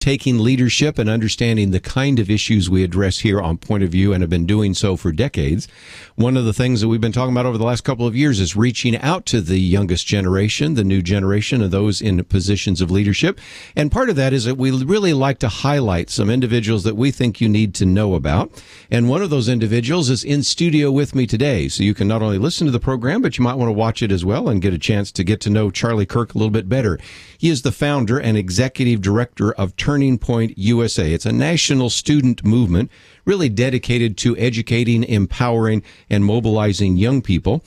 taking leadership and understanding the kind of issues we address here on Point of View and have been doing so for decades. One of the things that we've been talking about over the last couple of years is reaching out to the youngest generation, the new generation of those in positions of leadership. And part of that is that we really like to highlight some individuals that we think you need to know about. And one of those individuals is in studio with me today. So you can not only listen to the program, but you might want to watch it as well and get a chance to get to know Charlie Kirk a little bit better. He is the founder and executive director of Turning Point USA. It's a national student movement really dedicated to educating, empowering, and mobilizing young people.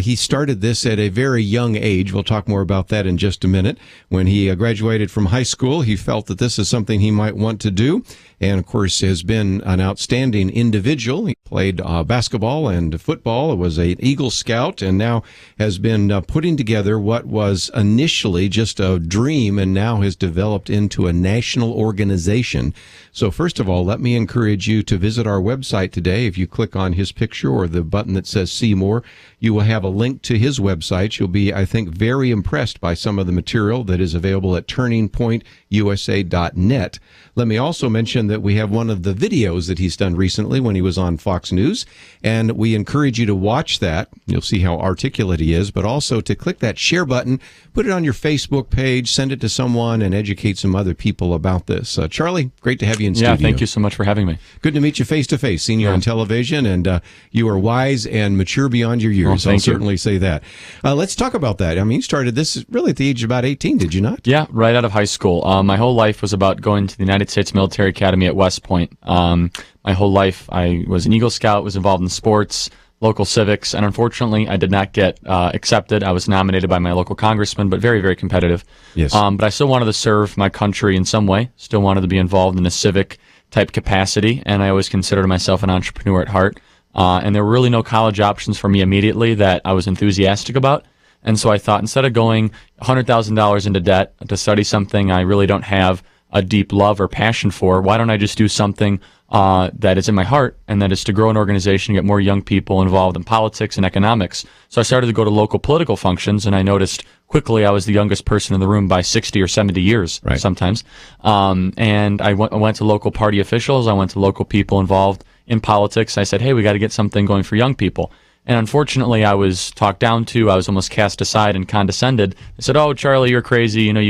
He started this at a very young age. We'll talk more about that in just a minute. When he graduated from high school, he felt that this is something he might want to do, and of course has been an outstanding individual. He played basketball and football, was an Eagle Scout, and now has been putting together what was initially just a dream and now has developed into a national organization. So first of all, let me encourage you to visit our website today. If you click on his picture or the button that says See More, you will have a link to his website. You'll be, I think, very impressed by some of the material that is available at turningpointusa.net. Let me also mention that we have one of the videos that he's done recently when he was on Fox News, and we encourage you to watch that. You'll see how articulate he is, but also to click that share button, put it on your Facebook page, send it to someone, and educate some other people about this. Charlie, great to have you in studio. Yeah, thank you so much for having me. Good to meet you face to face, seeing you on television, and you are wise and mature beyond your years. I'll certainly say that. Let's talk about that. I mean, you started this really at the age of about 18, did you not? Yeah, right out of high school. My whole life was about going to the United States Military Academy at West Point. My whole life, I was an Eagle Scout, was involved in sports, local civics, and unfortunately, I did not get accepted. I was nominated by my local congressman, but very, very competitive. Yes. But I still wanted to serve my country in some way, still wanted to be involved in a civic type capacity, and I always considered myself an entrepreneur at heart. And there were really no college options for me immediately that I was enthusiastic about. And so I thought, instead of going $100,000 into debt to study something I really don't have a deep love or passion for, why don't I just do something that is in my heart, and that is to grow an organization, get more young people involved in politics and economics. So I started to go to local political functions, and I noticed quickly I was the youngest person in the room by 60 or 70 years sometimes. And I went to local party officials. I went to local people involved in politics. I said, hey, we got to get something going for young people. And unfortunately, I was talked down to. I was almost cast aside and condescended. They said, "Oh, Charlie, you're crazy. You know,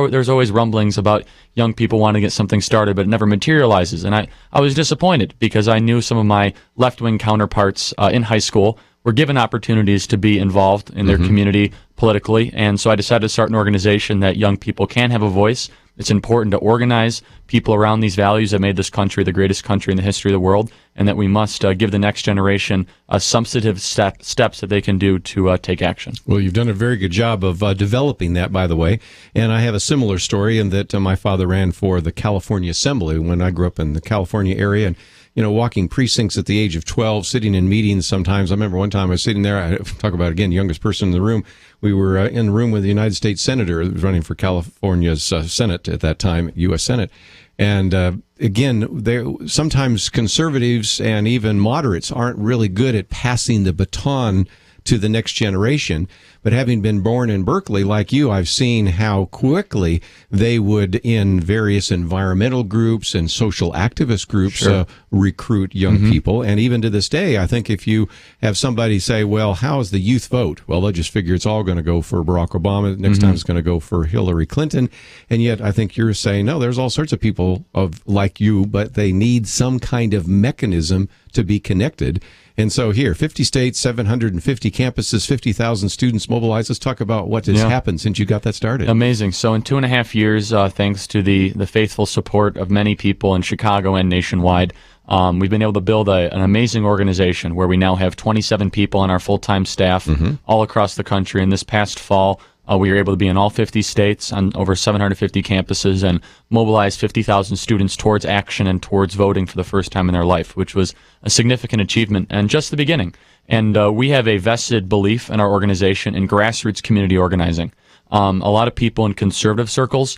there's always rumblings about young people wanting to get something started, but it never materializes." And I was disappointed because I knew some of my left-wing counterparts in high school were given opportunities to be involved in their community politically. And so I decided to start an organization that young people can have a voice. It's important to organize people around these values that made this country the greatest country in the history of the world, and that we must give the next generation substantive steps that they can do to take action. Well, you've done a very good job of developing that, by the way. And I have a similar story in that my father ran for the California Assembly when I grew up in the California area, and walking precincts at the age of 12, sitting in meetings sometimes. I remember one time I was sitting there, I talk about, again, youngest person in the room. We were in the room with the United States Senator who was running for California's Senate at that time, U.S. Senate. And again, sometimes conservatives and even moderates aren't really good at passing the baton to the next generation. But having been born in Berkeley, like you, I've seen how quickly they would, in various environmental groups and social activist groups, recruit young people. And even to this day, I think if you have somebody say, well, how's the youth vote? Well, they'll just figure it's all going to go for Barack Obama. Next time it's going to go for Hillary Clinton. And yet I think you're saying, no, there's all sorts of people like you, but they need some kind of mechanism to be connected. And so here, 50 states, 750 campuses, 50,000 students mobilized. Let's talk about what has happened since you got that started. Amazing. So in 2.5 years, thanks to the faithful support of many people in Chicago and nationwide, we've been able to build an amazing organization where we now have 27 people on our full-time staff all across the country. And this past fall, we were able to be in all 50 states on over 750 campuses and mobilize 50,000 students towards action and towards voting for the first time in their life, which was a significant achievement and just the beginning. And we have a vested belief in our organization in grassroots community organizing. A lot of people in conservative circles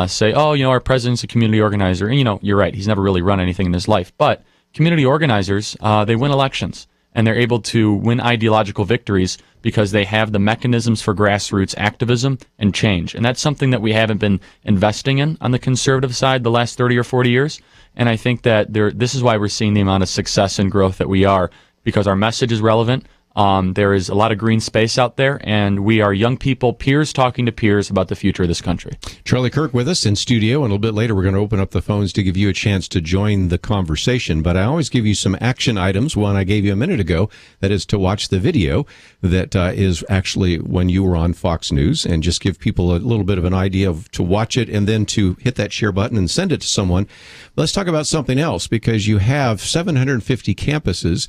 say, oh, our president's a community organizer. And, you're right. He's never really run anything in his life. But community organizers, they win elections. and they're able to win ideological victories because they have the mechanisms for grassroots activism and change. And that's something that we haven't been investing in on the conservative side the last 30 or 40 years. And I think that this is why we're seeing the amount of success and growth that we are, because our message is relevant. There is a lot of green space out there, and we are young people, peers talking to peers about the future of this country. Charlie Kirk with us in studio, and a little bit later we're going to open up the phones to give you a chance to join the conversation. But I always give you some action items. One I gave you a minute ago, that is to watch the video that is actually when you were on Fox News, and just give people a little bit of an idea of to watch it and then to hit that share button and send it to someone. Let's talk about something else, because you have 750 campuses,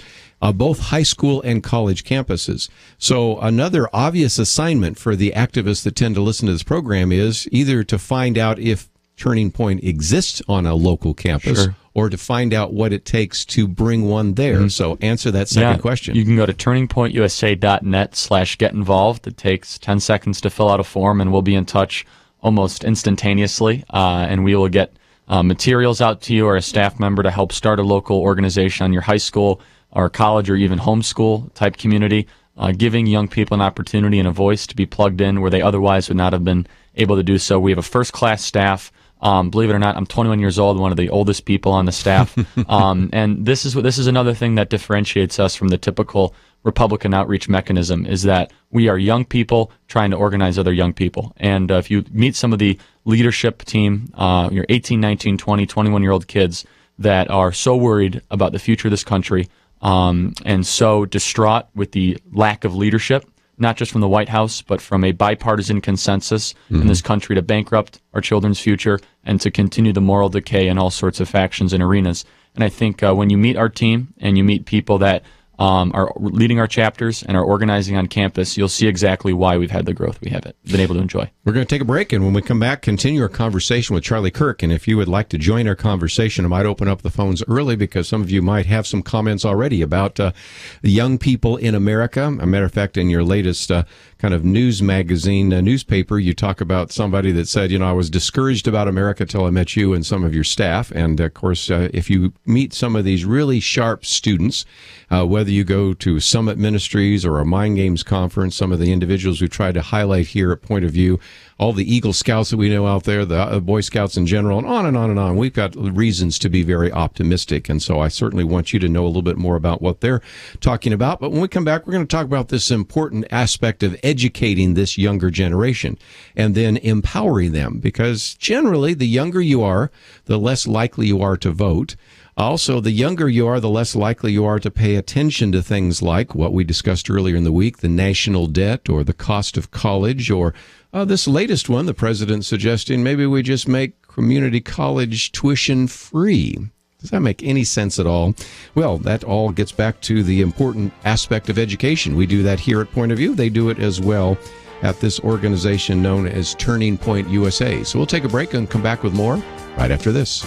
both high school and college campuses. So another obvious assignment for the activists that tend to listen to this program is either to find out if Turning Point exists on a local campus, sure, or to find out what it takes to bring one there. Mm-hmm. So answer that second question. You can go to turningpointusa.net/get involved. It takes 10 seconds to fill out a form, and we'll be in touch almost instantaneously, and we will get materials out to you or a staff member to help start a local organization on your high school or college or even homeschool type community, giving young people an opportunity and a voice to be plugged in where they otherwise would not have been able to do so. We have a first-class staff. Believe it or not, I'm 21 years old, one of the oldest people on the staff. And this is another thing that differentiates us from the typical Republican outreach mechanism, is that we are young people trying to organize other young people. And if you meet some of the leadership team, your 18, 19, 20, 21-year-old kids that are so worried about the future of this country, and so distraught with the lack of leadership, not just from the White House, but from a bipartisan consensus in this country to bankrupt our children's future and to continue the moral decay in all sorts of factions and arenas. And I think when you meet our team and you meet people that are leading our chapters and are organizing on campus, you'll see exactly why we've had the growth we have been able to enjoy. We're going to take a break, and when we come back, continue our conversation with Charlie Kirk. And if you would like to join our conversation, I might open up the phones early because some of you might have some comments already about the young people in America. As a matter of fact, in your latest kind of news magazine, newspaper, you talk about somebody that said, I was discouraged about America till I met you and some of your staff. And of course, if you meet some of these really sharp students, whether you go to Summit Ministries or a Mind Games conference, some of the individuals we try to highlight here at Point of View, all the Eagle Scouts that we know out there, the Boy Scouts in general, and on and on and on. We've got reasons to be very optimistic, and so I certainly want you to know a little bit more about what they're talking about. But when we come back, we're going to talk about this important aspect of educating this younger generation and then empowering them, because generally the younger you are, the less likely you are to vote. Also, the younger you are, the less likely you are to pay attention to things like what we discussed earlier in the week, the national debt or the cost of college, or this latest one, the president suggesting maybe we just make community college tuition free. Does that make any sense at all? Well, that all gets back to the important aspect of education. We do that here at Point of View. They do it as well at this organization known as Turning Point USA. So we'll take a break and come back with more right after this.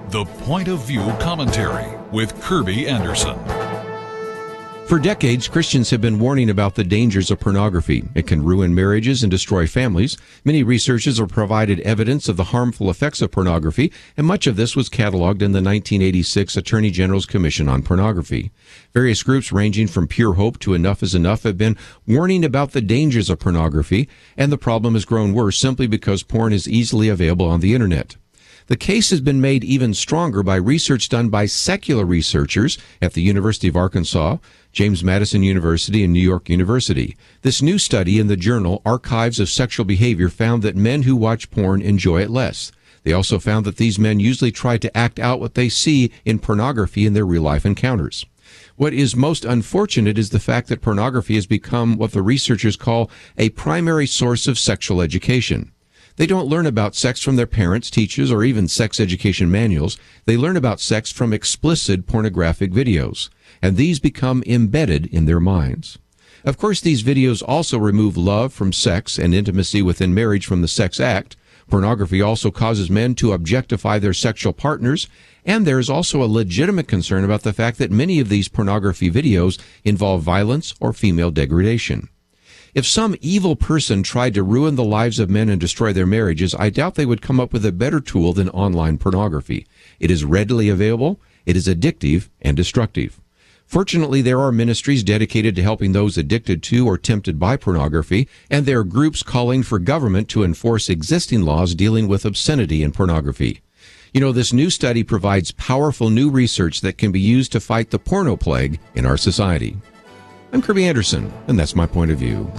The Point of View Commentary with Kirby Anderson. For decades, Christians have been warning about the dangers of pornography. It can ruin marriages and destroy families. Many researchers have provided evidence of the harmful effects of pornography, and much of this was cataloged in the 1986 Attorney General's Commission on Pornography. Various groups ranging from Pure Hope to Enough is Enough have been warning about the dangers of pornography, and the problem has grown worse simply because porn is easily available on the Internet. The case has been made even stronger by research done by secular researchers at the University of Arkansas, James Madison University, and New York University. This new study in the journal Archives of Sexual Behavior found that men who watch porn enjoy it less. They also found that these men usually try to act out what they see in pornography in their real-life encounters. What is most unfortunate is the fact that pornography has become what the researchers call a primary source of sexual education. They don't learn about sex from their parents, teachers, or even sex education manuals. They learn about sex from explicit pornographic videos, and these become embedded in their minds. Of course, these videos also remove love from sex and intimacy within marriage from the sex act. Pornography also causes men to objectify their sexual partners, and there is also a legitimate concern about the fact that many of these pornography videos involve violence or female degradation. If some evil person tried to ruin the lives of men and destroy their marriages, I doubt they would come up with a better tool than online pornography. It is readily available, it is addictive and destructive. Fortunately, there are ministries dedicated to helping those addicted to or tempted by pornography, and there are groups calling for government to enforce existing laws dealing with obscenity and pornography. You know, this new study provides powerful new research that can be used to fight the porno plague in our society. I'm Kirby Anderson, and that's my point of view.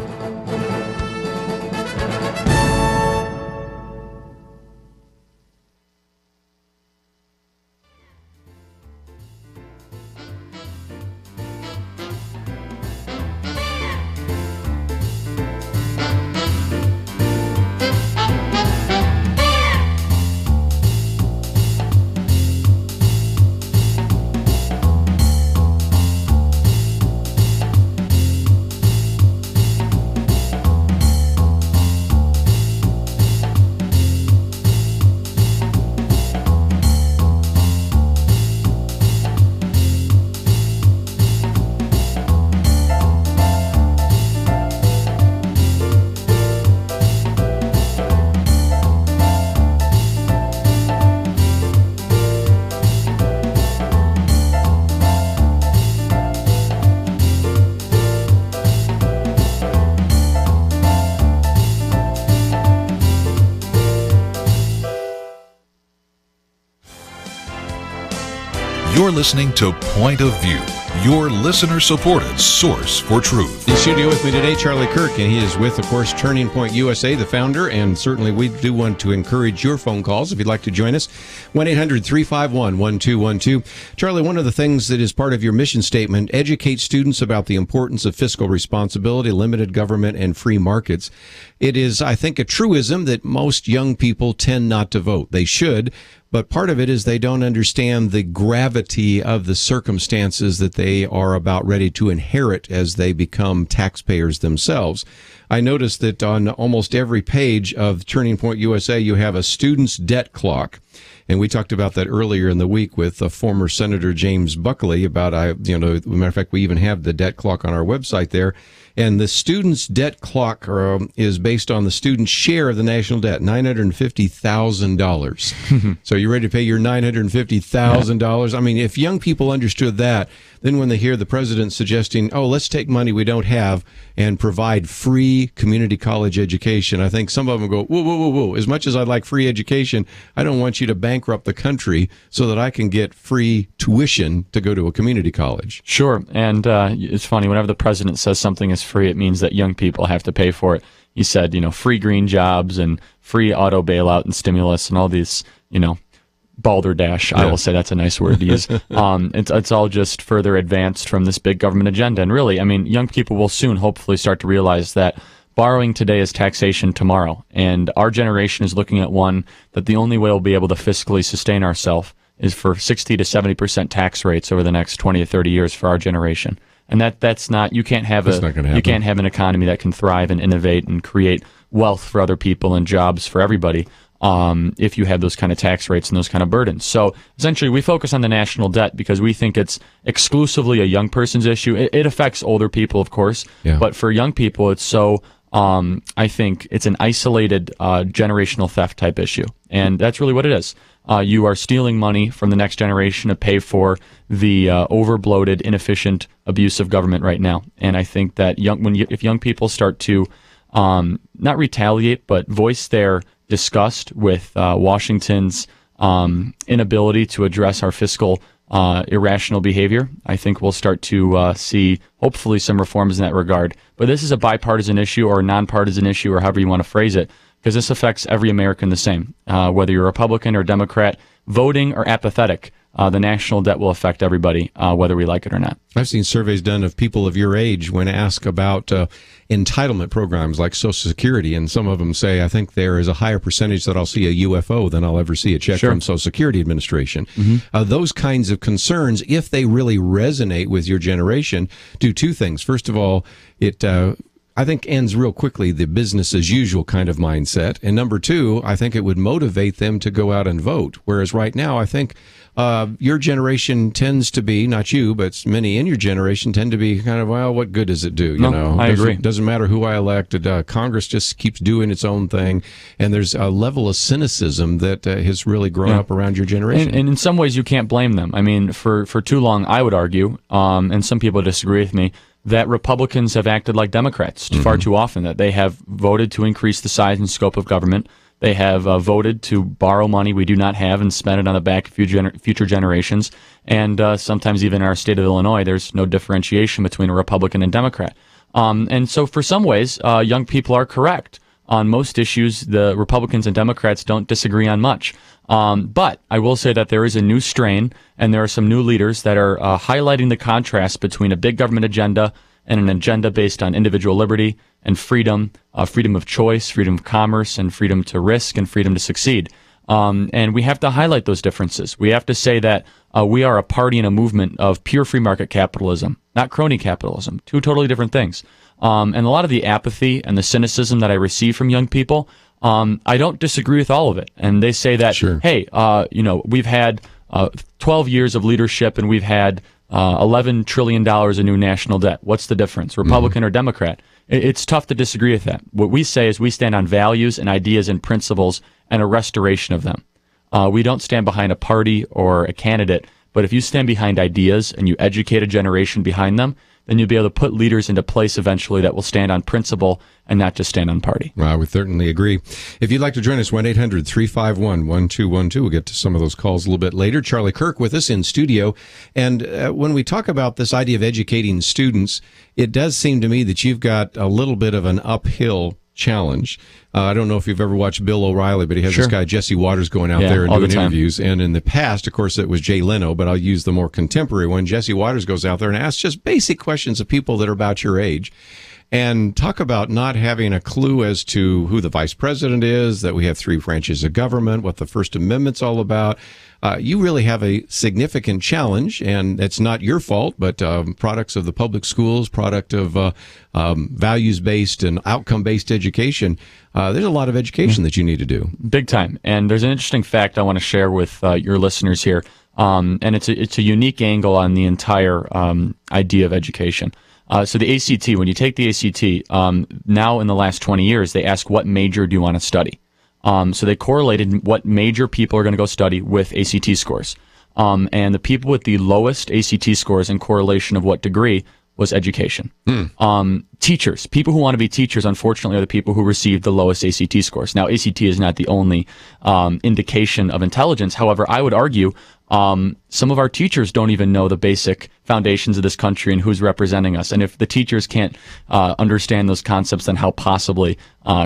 You're listening to Point of View, your listener-supported source for truth. In studio with me today, Charlie Kirk, and he is with, of course, Turning Point USA, the founder, and certainly we do want to encourage your phone calls if you'd like to join us. 1-800-351-1212. Charlie, one of the things that is part of your mission statement, educate students about the importance of fiscal responsibility, limited government, and free markets. It is, I think, a truism that most young people tend not to vote. They should, but part of it is they don't understand the gravity of the circumstances that they are about ready to inherit as they become taxpayers themselves. I noticed that on almost every page of Turning Point USA, you have a student's debt clock. And we talked about that earlier in the week with former Senator James Buckley about, as a matter of fact, we even have the debt clock on our website there. And the student's debt clock is based on the student's share of the national debt, $950,000. So you ready to pay your $950,000? I mean, if young people understood that, then when they hear the president suggesting, oh, let's take money we don't have and provide free community college education, I think some of them go, whoa, whoa, whoa, whoa. As much as I'd like free education, I don't want you to bankrupt the country so that I can get free tuition to go to a community college. Sure. And it's funny, whenever the president says something is free, it means that young people have to pay for it. He said, free green jobs and free auto bailout and stimulus and all these, balderdash. Yeah. I will say that's a nice word to use. It's all just further advanced from this big government agenda. And really, young people will soon hopefully start to realize that borrowing today is taxation tomorrow. And our generation is looking at one that the only way we'll be able to fiscally sustain ourselves is for 60 to 70% tax rates over the next 20 to 30 years for our generation. And that's not, you can't have you can't have an economy that can thrive and innovate and create wealth for other people and jobs for everybody if you have those kind of tax rates and those kind of burdens. So essentially we focus on the national debt because we think it's exclusively a young person's issue. It affects older people, of course, but for young people it's so I think it's an isolated generational theft type issue. And that's really what it is. You are stealing money from the next generation to pay for the over-bloated, inefficient abuse of government right now. And I think that if young people start to not retaliate, but voice their disgust with Washington's inability to address our fiscal irrational behavior, I think we'll start to see hopefully some reforms in that regard. But this is a bipartisan issue or a nonpartisan issue or however you want to phrase it, because this affects every American the same. Whether you're a Republican or Democrat, voting or apathetic, the national debt will affect everybody, whether we like it or not. I've seen surveys done of people of your age when asked about entitlement programs like Social Security, and some of them say, I think there is a higher percentage that I'll see a UFO than I'll ever see a check from Social Security Administration. Mm-hmm. Those kinds of concerns, if they really resonate with your generation, do two things. First of all, it I think ends real quickly the business as usual kind of mindset. And number two, I think it would motivate them to go out and vote. Whereas right now, I think your generation tends to be, not you, but many in your generation tend to be kind of, well, what good does it do? I agree. Doesn't matter who I elected. Congress just keeps doing its own thing. And there's a level of cynicism that has really grown up around your generation. And in some ways, you can't blame them. I mean, for too long, I would argue, and some people disagree with me, that Republicans have acted like Democrats far too often, that they have voted to increase the size and scope of government. They have voted to borrow money we do not have and spend it on the back of future generations. And sometimes even in our state of Illinois, there's no differentiation between a Republican and Democrat. And so for some ways, young people are correct. On most issues, the Republicans and Democrats don't disagree on much. But I will say that there is a new strain, and there are some new leaders that are highlighting the contrast between a big government agenda and an agenda based on individual liberty and freedom, freedom of choice, freedom of commerce, and freedom to risk and freedom to succeed. And we have to highlight those differences. We have to say that we are a party and a movement of pure free market capitalism, not crony capitalism, two totally different things. And a lot of the apathy and the cynicism that I receive from young people, I don't disagree with all of it. And they say that, hey, we've had 12 years of leadership and we've had $11 trillion in new national debt. What's the difference, Republican or Democrat? It's tough to disagree with that. What we say is we stand on values and ideas and principles and a restoration of them. We don't stand behind a party or a candidate, but if you stand behind ideas and you educate a generation behind them, then you'll be able to put leaders into place eventually that will stand on principle and not just stand on party. Well, we certainly agree. If you'd like to join us, 1-800-351-1212. We'll get to some of those calls a little bit later. Charlie Kirk with us in studio. And when we talk about this idea of educating students, it does seem to me that you've got a little bit of an uphill challenge. I don't know if you've ever watched Bill O'Reilly, but he has this guy, Jesse Waters, going out there and doing interviews. And in the past, of course, it was Jay Leno, but I'll use the more contemporary one. Jesse Waters goes out there and asks just basic questions of people that are about your age. And talk about not having a clue as to who the vice president is, that we have three branches of government, what the First Amendment's all about. You really have a significant challenge, and it's not your fault, but products of the public schools, product of values-based and outcome-based education. There's a lot of education that you need to do. Big time. And there's an interesting fact I want to share with your listeners here, and it's a unique angle on the entire idea of education. So the ACT, when you take the ACT, now in the last 20 years, they ask what major do you want to study? So they correlated what major people are going to go study with ACT scores. And the people with the lowest ACT scores in correlation of what degree was education. Teachers, people who want to be teachers, unfortunately, are the people who receive the lowest ACT scores. Now, ACT is not the only indication of intelligence. However, I would argue some of our teachers don't even know the basic foundations of this country and who's representing us. And if the teachers can't understand those concepts, then how possibly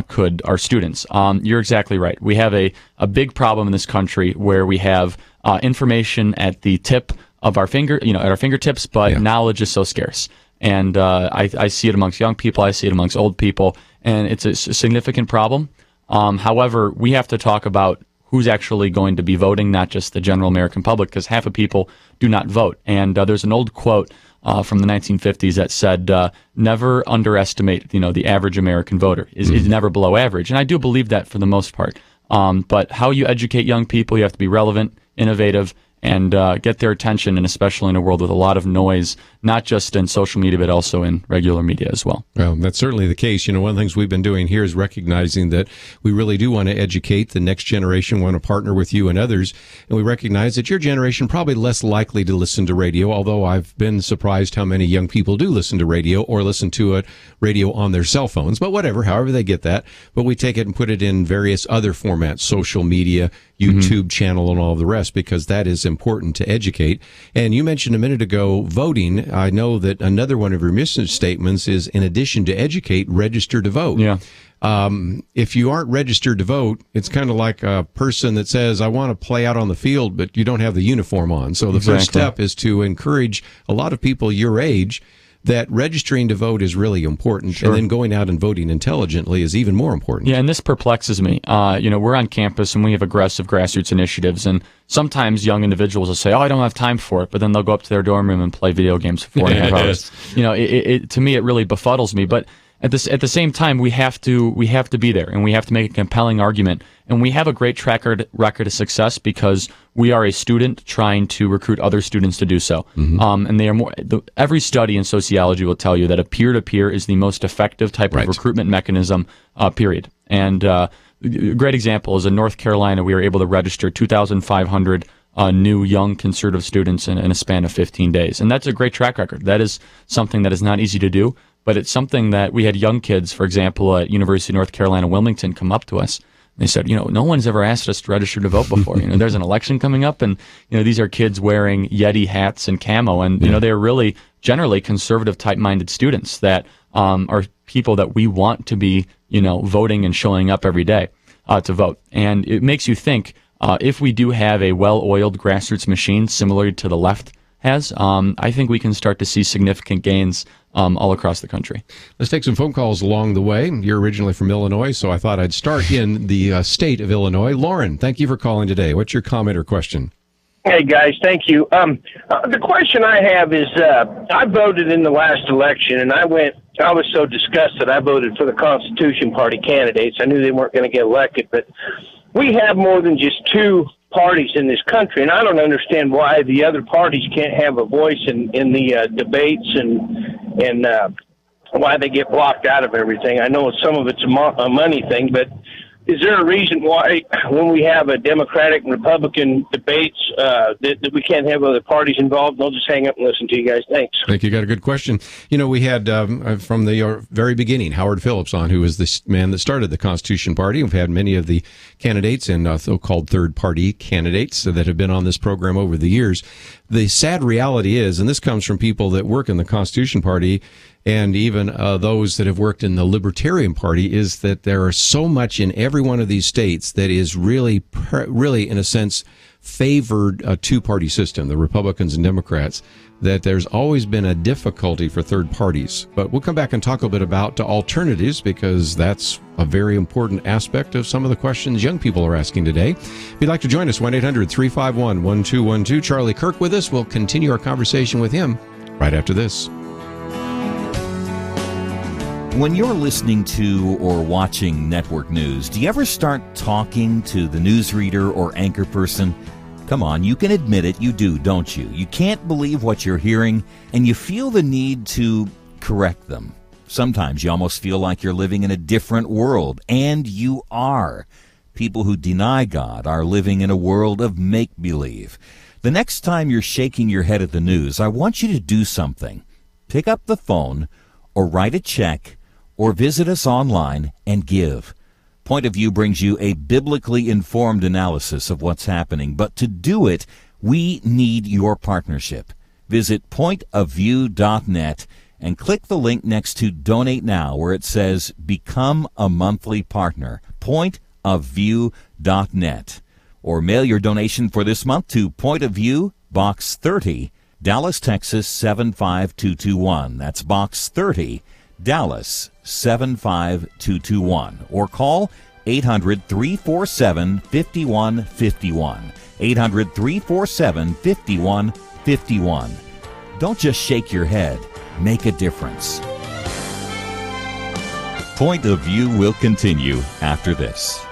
could our students? You're exactly right. We have a big problem in this country where we have information at the tip of our finger, at our fingertips, but knowledge is so scarce. And I see it amongst young people. I see it amongst old people, and it's a significant problem. However, we have to talk about who's actually going to be voting, not just the general American public, because half of people do not vote. And there's an old quote from the 1950s that said, never underestimate, the average American voter is never below average. And I do believe that for the most part. But how you educate young people, you have to be relevant, innovative, and get their attention, and especially in a world with a lot of noise, not just in social media, but also in regular media as well. Well, that's certainly the case. One of the things we've been doing here is recognizing that we really do want to educate the next generation, want to partner with you and others, and we recognize that your generation probably less likely to listen to radio, although I've been surprised how many young people do listen to radio or listen to a radio on their cell phones, but whatever, however they get that. But we take it and put it in various other formats, social media, YouTube channel, and all the rest, because that is important to educate. And you mentioned a minute ago voting. I know that another one of your mission statements is, in addition to educate, register to vote. Yeah. If you aren't registered to vote, it's kind of like a person that says, I want to play out on the field, but you don't have the uniform on. So the first step is to encourage a lot of people your age that registering to vote is really important, and then going out and voting intelligently is even more important. Yeah, and this perplexes me. We're on campus and we have aggressive grassroots initiatives, and sometimes young individuals will say, I don't have time for it, but then they'll go up to their dorm room and play video games for 4.5 hours. To me, it really befuddles me. But At the same time, we have to be there, and we have to make a compelling argument. And we have a great record of success because we are a student trying to recruit other students to do so. And they are every study in sociology will tell you that a peer-to-peer is the most effective type of recruitment mechanism. Period. And a great example is in North Carolina, we were able to register 2,500 new young conservative students in a span of 15 days. And that's a great track record. That is something that is not easy to do, but it's something that we had young kids, for example, at University of North Carolina, Wilmington, come up to us. They said, no one's ever asked us to register to vote before. There's an election coming up, and these are kids wearing Yeti hats and camo, and they're really generally conservative type-minded students that are people that we want to be, voting and showing up every day to vote. And it makes you think, if we do have a well-oiled grassroots machine similar to the left has, I think we can start to see significant gains all across the country. Let's take some phone calls along the way. You're originally from Illinois, so I thought I'd start in the state of Illinois. Lauren, thank you for calling today. What's your comment or question? Hey, guys, thank you. The question I have is, I voted in the last election, and I was so disgusted I voted for the Constitution Party candidates. I knew they weren't going to get elected, but we have more than just two parties in this country, and I don't understand why the other parties can't have a voice in the debates and why they get blocked out of everything. I know some of it's a money thing, but is there a reason why when we have a Democratic and Republican debates that we can't have other parties involved? I'll just hang up and listen to you guys. Thanks. I think you got a good question. We had from the very beginning Howard Phillips on, who was the man that started the Constitution Party. We've had many of the candidates and so-called third-party candidates that have been on this program over the years. The sad reality is, and this comes from people that work in the Constitution Party and even those that have worked in the Libertarian Party, is that there are so much in every one of these states that is really, in a sense, favored a two-party system, the Republicans and Democrats, that there's always been a difficulty for third parties. But we'll come back and talk a bit about alternatives, because that's a very important aspect of some of the questions young people are asking today. If you'd like to join us, 1-800-351-1212. Charlie Kirk with us. We'll continue our conversation with him right after this. When you're listening to or watching network news, do you ever start talking to the newsreader or anchor person? Come on, you can admit it, you do, don't you? You can't believe what you're hearing, and you feel the need to correct them. Sometimes you almost feel like you're living in a different world, and you are. People who deny God are living in a world of make-believe. The next time you're shaking your head at the news, I want you to do something. Pick up the phone or write a check or visit us online and give. Point of View brings you a biblically informed analysis of what's happening, but to do it, we need your partnership. Visit pointofview.net and click the link next to Donate Now, where it says Become a Monthly Partner. Pointofview.net. Or mail your donation for this month to Point of View, Box 30, Dallas, Texas 75221. That's Box 30, Dallas 75221. Or call 800-347-5151. 800-347-5151. Don't just shake your head. Make a difference. Point of View will continue after this.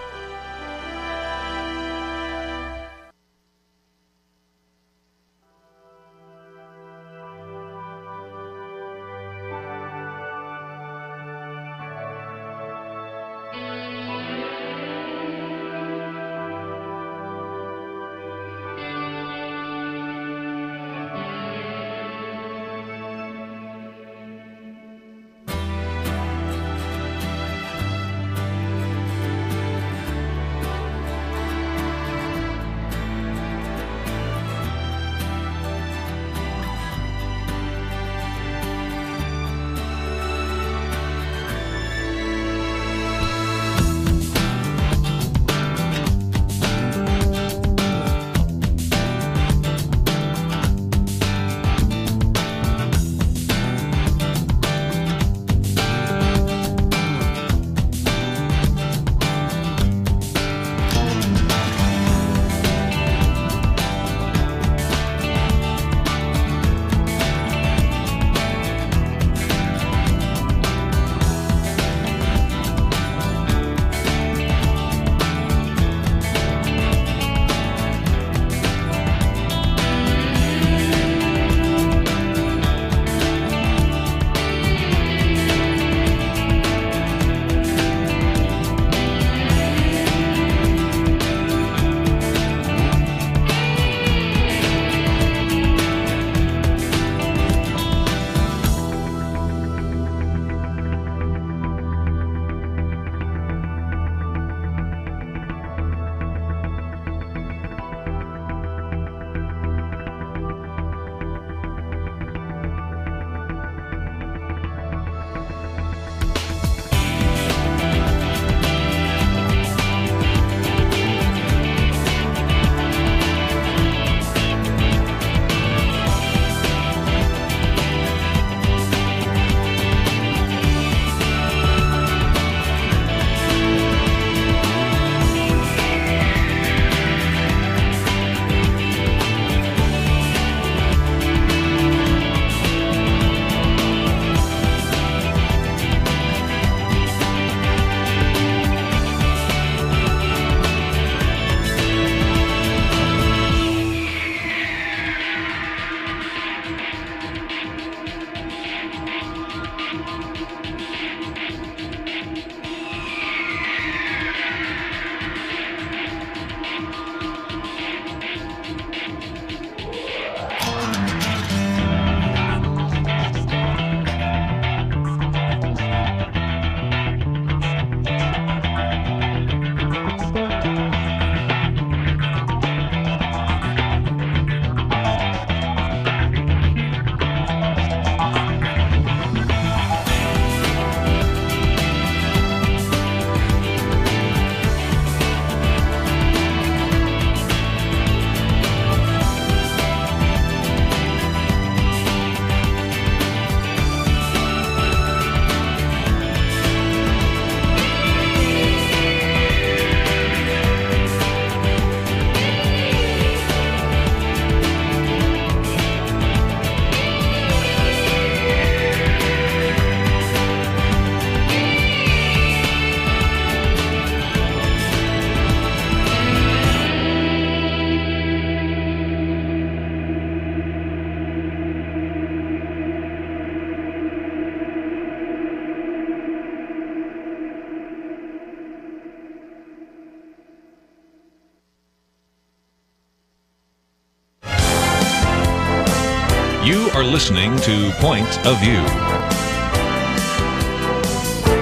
You are listening to Point of View.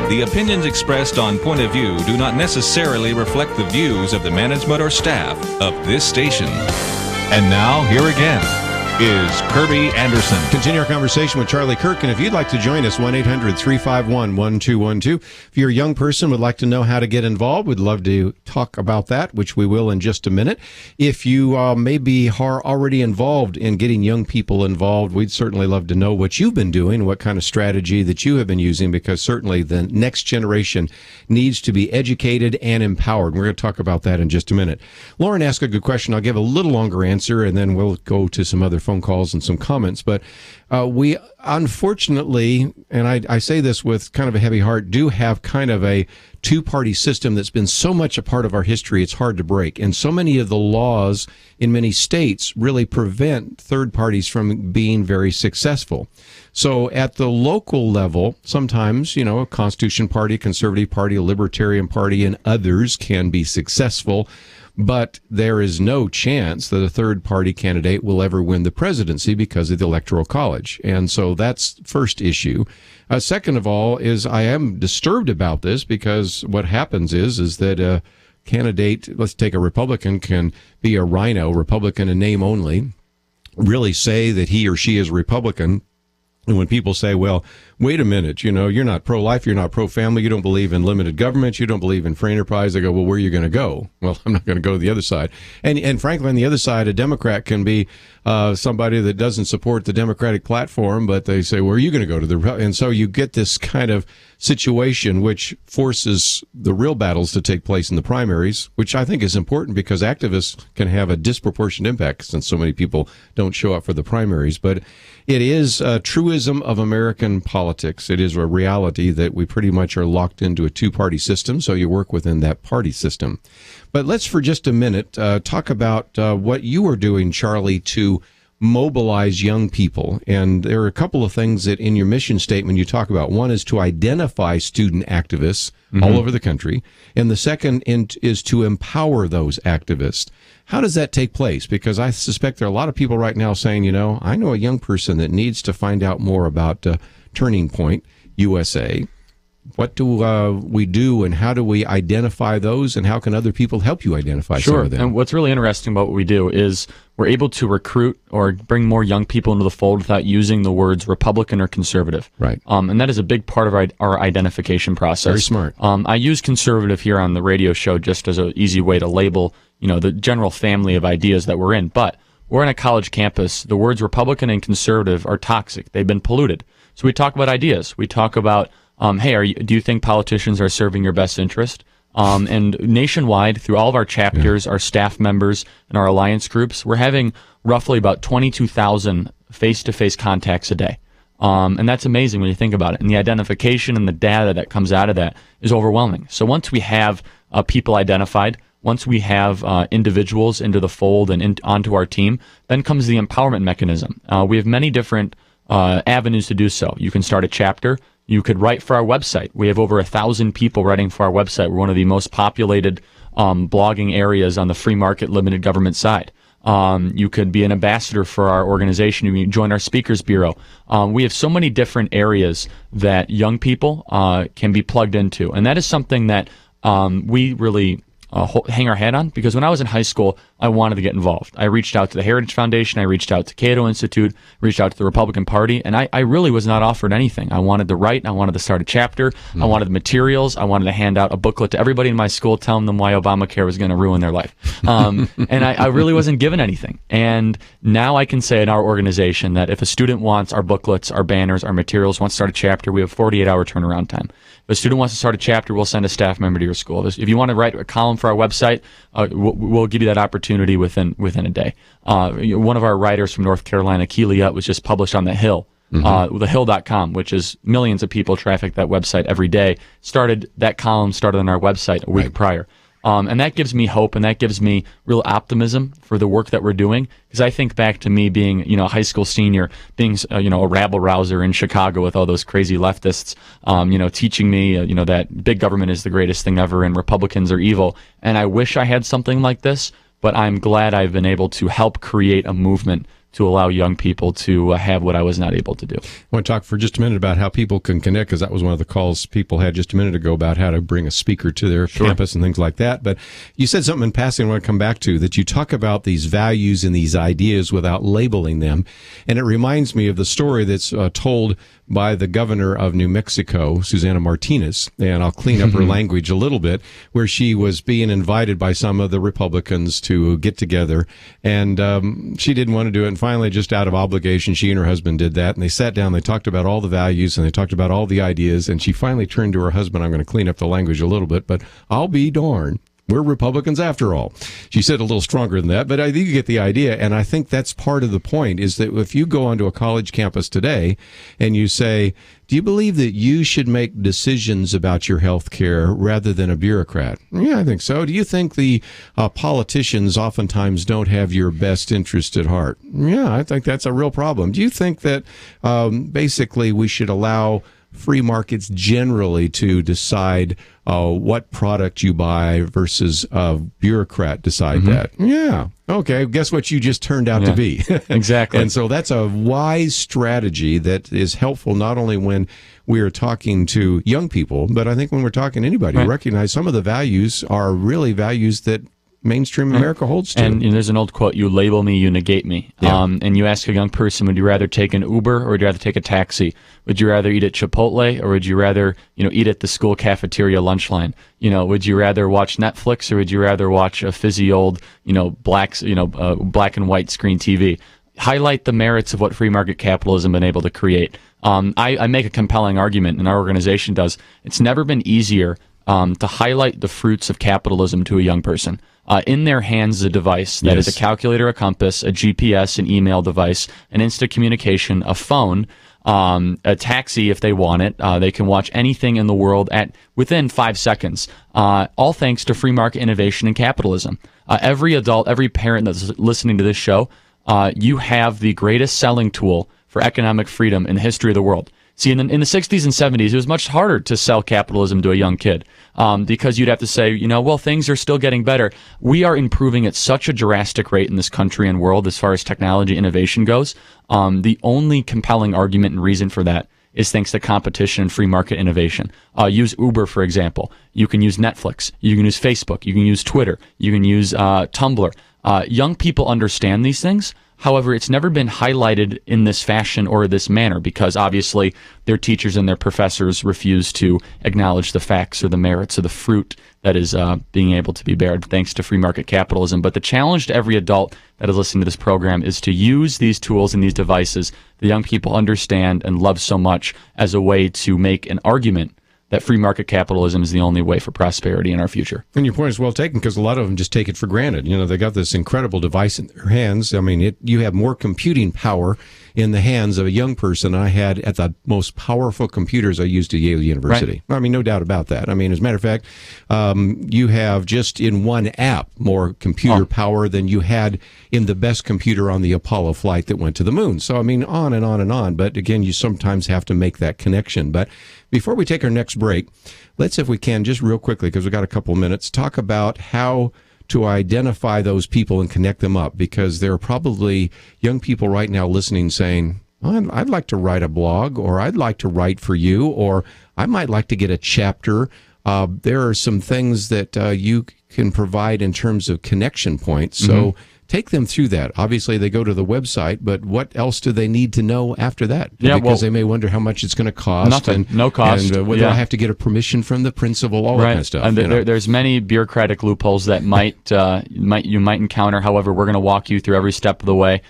The opinions expressed on Point of View do not necessarily reflect the views of the management or staff of this station. And now, here again is Kirby Anderson. Continue our conversation with Charlie Kirk, and if you'd like to join us, 1-800-351-1212. If you're a young person, would like to know how to get involved, we'd love to talk about that, which we will in just a minute. If you maybe are already involved in getting young people involved, we'd certainly love to know what you've been doing, what kind of strategy that you have been using, because certainly the next generation needs to be educated and empowered. We're going to talk about that in just a minute. Lauren asked a good question. I'll give a little longer answer, and then we'll go to some other phone calls and some comments. But we unfortunately, and I say this with kind of a heavy heart, do have kind of a two-party system that's been so much a part of our history, it's hard to break. And so many of the laws in many states really prevent third parties from being very successful. So at the local level, sometimes, you know, a Constitution Party, Conservative Party, a Libertarian Party, and others can be successful. But there is no chance that a third-party candidate will ever win the presidency because of the Electoral College. And so that's first issue. Second of all is I am disturbed about this because what happens is that a candidate, let's take a Republican, can be a rhino, Republican in name only, really say that he or she is a Republican. And when people say, well, wait a minute, you know, you're not pro-life, you're not pro-family, you don't believe in limited government, you don't believe in free enterprise, they go, well, where are you going to go? Well, I'm not going to go to the other side. And frankly, on the other side, a Democrat can be somebody that doesn't support the Democratic platform, but they say, where are you going to go to? And so you get this kind of situation which forces the real battles to take place in the primaries, which I think is important because activists can have a disproportionate impact since so many people don't show up for the primaries. But it is a truism of American politics. It is a reality that we pretty much are locked into a two-party system, so you work within that party system. But let's, for just a minute, talk about what you are doing, Charlie, to mobilize young people. And there are a couple of things that in your mission statement you talk about. One is to identify student activists all over the country. And the second is to empower those activists. How does that take place? Because I suspect there are a lot of people right now saying, you know, I know a young person that needs to find out more about Turning Point USA. What do we do, and how do we identify those, and how can other people help you identify some of them? And what's really interesting about what we do is we're able to recruit or bring more young people into the fold without using the words Republican or conservative. Right. And that is a big part of our identification process. Very smart. I use conservative here on the radio show just as an easy way to label, you know, the general family of ideas that we're in. But we're on a college campus. The words Republican and conservative are toxic. They've been polluted. So we talk about ideas. We talk about hey, do you think politicians are serving your best interest? And nationwide, through all of our chapters, our staff members, and our alliance groups, we're having roughly about 22,000 face-to-face contacts a day. And that's amazing when you think about it. And the identification and the data that comes out of that is overwhelming. So once we have people identified, once we have individuals into the fold and onto our team, then comes the empowerment mechanism. We have many different avenues to do so. You can start a chapter. You could write for our website. We have over 1,000 people writing for our website. We're one of the most populated blogging areas on the free market limited government side. You could be an ambassador for our organization. You can join our speakers bureau. We have so many different areas that young people can be plugged into. And that is something that we really hang our hat on, because when I was in high school, I wanted to get involved. I reached out to the Heritage Foundation, I reached out to Cato Institute, reached out to the Republican Party, and I really was not offered anything. I wanted to write, I wanted to start a chapter, I wanted the materials, I wanted to hand out a booklet to everybody in my school telling them why Obamacare was going to ruin their life. And I really wasn't given anything. And now I can say in our organization that if a student wants our booklets, our banners, our materials, wants to start a chapter, we have a 48-hour turnaround time. If a student wants to start a chapter, we'll send a staff member to your school. If you want to write a column for our website, we'll give you that opportunity within a day. One of our writers from North Carolina, Keely, was just published on The Hill, thehill.com, which is millions of people traffic that website every day. That column started on our website a week prior. And that gives me hope, and that gives me real optimism for the work that we're doing. Because I think back to me being, a high school senior, being, a rabble-rouser in Chicago with all those crazy leftists, teaching me, that big government is the greatest thing ever and Republicans are evil. And I wish I had something like this, but I'm glad I've been able to help create a movement to allow young people to have what I was not able to do. I want to talk for just a minute about how people can connect, because that was one of the calls people had just a minute ago about how to bring a speaker to their campus and things like that. But you said something in passing I want to come back to, that you talk about these values and these ideas without labeling them. And it reminds me of the story that's told by the governor of New Mexico, Susana Martinez, and I'll clean up her language a little bit, where she was being invited by some of the Republicans to get together, and she didn't want to do it, and finally, just out of obligation, she and her husband did that, and they sat down, they talked about all the values, and they talked about all the ideas, and she finally turned to her husband, I'm going to clean up the language a little bit, but I'll be darned, we're Republicans after all. She said a little stronger than that, but I think you get the idea. And I think that's part of the point, is that if you go onto a college campus today and you say, do you believe that you should make decisions about your health care rather than a bureaucrat? Yeah, I think so. Do you think the politicians oftentimes don't have your best interest at heart? Yeah, I think that's a real problem. Do you think that basically we should allow free markets generally to decide what product you buy versus a bureaucrat decide that? Yeah. Okay. Guess what you just turned out to be. Exactly. And so that's a wise strategy that is helpful not only when we are talking to young people, but I think when we're talking to anybody, recognize some of the values are really values that mainstream America holds to. And there's an old quote, you label me, you negate me. Yeah. And you ask a young person, would you rather take an Uber or would you rather take a taxi? Would you rather eat at Chipotle or would you rather, eat at the school cafeteria lunch line? Would you rather watch Netflix or would you rather watch a fizzy old, black and white screen TV? Highlight the merits of what free market capitalism been able to create. I make a compelling argument, and our organization does. It's never been easier to highlight the fruits of capitalism to a young person. In their hands is a device that is a calculator, a compass, a GPS, an email device, an instant communication, a phone, a taxi if they want it. They can watch anything in the world within 5 seconds, all thanks to free market innovation and capitalism. Every adult, every parent that's listening to this show, you have the greatest selling tool for economic freedom in the history of the world. See, in the 60s and 70s, it was much harder to sell capitalism to a young kid because you'd have to say, well, things are still getting better. We are improving at such a drastic rate in this country and world as far as technology innovation goes. The only compelling argument and reason for that is thanks to competition and free market innovation. Use Uber, for example. You can use Netflix. You can use Facebook. You can use Twitter. You can use Tumblr. Young people understand these things. However, it's never been highlighted in this fashion or this manner because obviously their teachers and their professors refuse to acknowledge the facts or the merits of the fruit that is being able to be bared thanks to free market capitalism. But the challenge to every adult that is listening to this program is to use these tools and these devices that young people understand and love so much as a way to make an argument that free market capitalism is the only way for prosperity in our future. And your point is well taken, because a lot of them just take it for granted. They got this incredible device in their hands. I mean, you have more computing power in the hands of a young person I had at the most powerful computers I used at Yale University. Right. I mean, no doubt about that. I mean, as a matter of fact, you have just in one app more computer power than you had in the best computer on the Apollo flight that went to the moon. So, I mean, on and on and on. But again, you sometimes have to make that connection. But before we take our next break, let's, if we can, just real quickly, because we've got a couple of minutes, talk about how to identify those people and connect them up, because there are probably young people right now listening saying, I'd like to write a blog, or I'd like to write for you, or I might like to get a chapter. There are some things that you can provide in terms of connection points. So take them through that. Obviously, they go to the website, but what else do they need to know after that? Yeah, because they may wonder how much it's going to cost. Nothing. No cost. And whether I have to get a permission from the principal, all that kind of stuff. And there's many bureaucratic loopholes that you might encounter. However, we're going to walk you through every step of the way.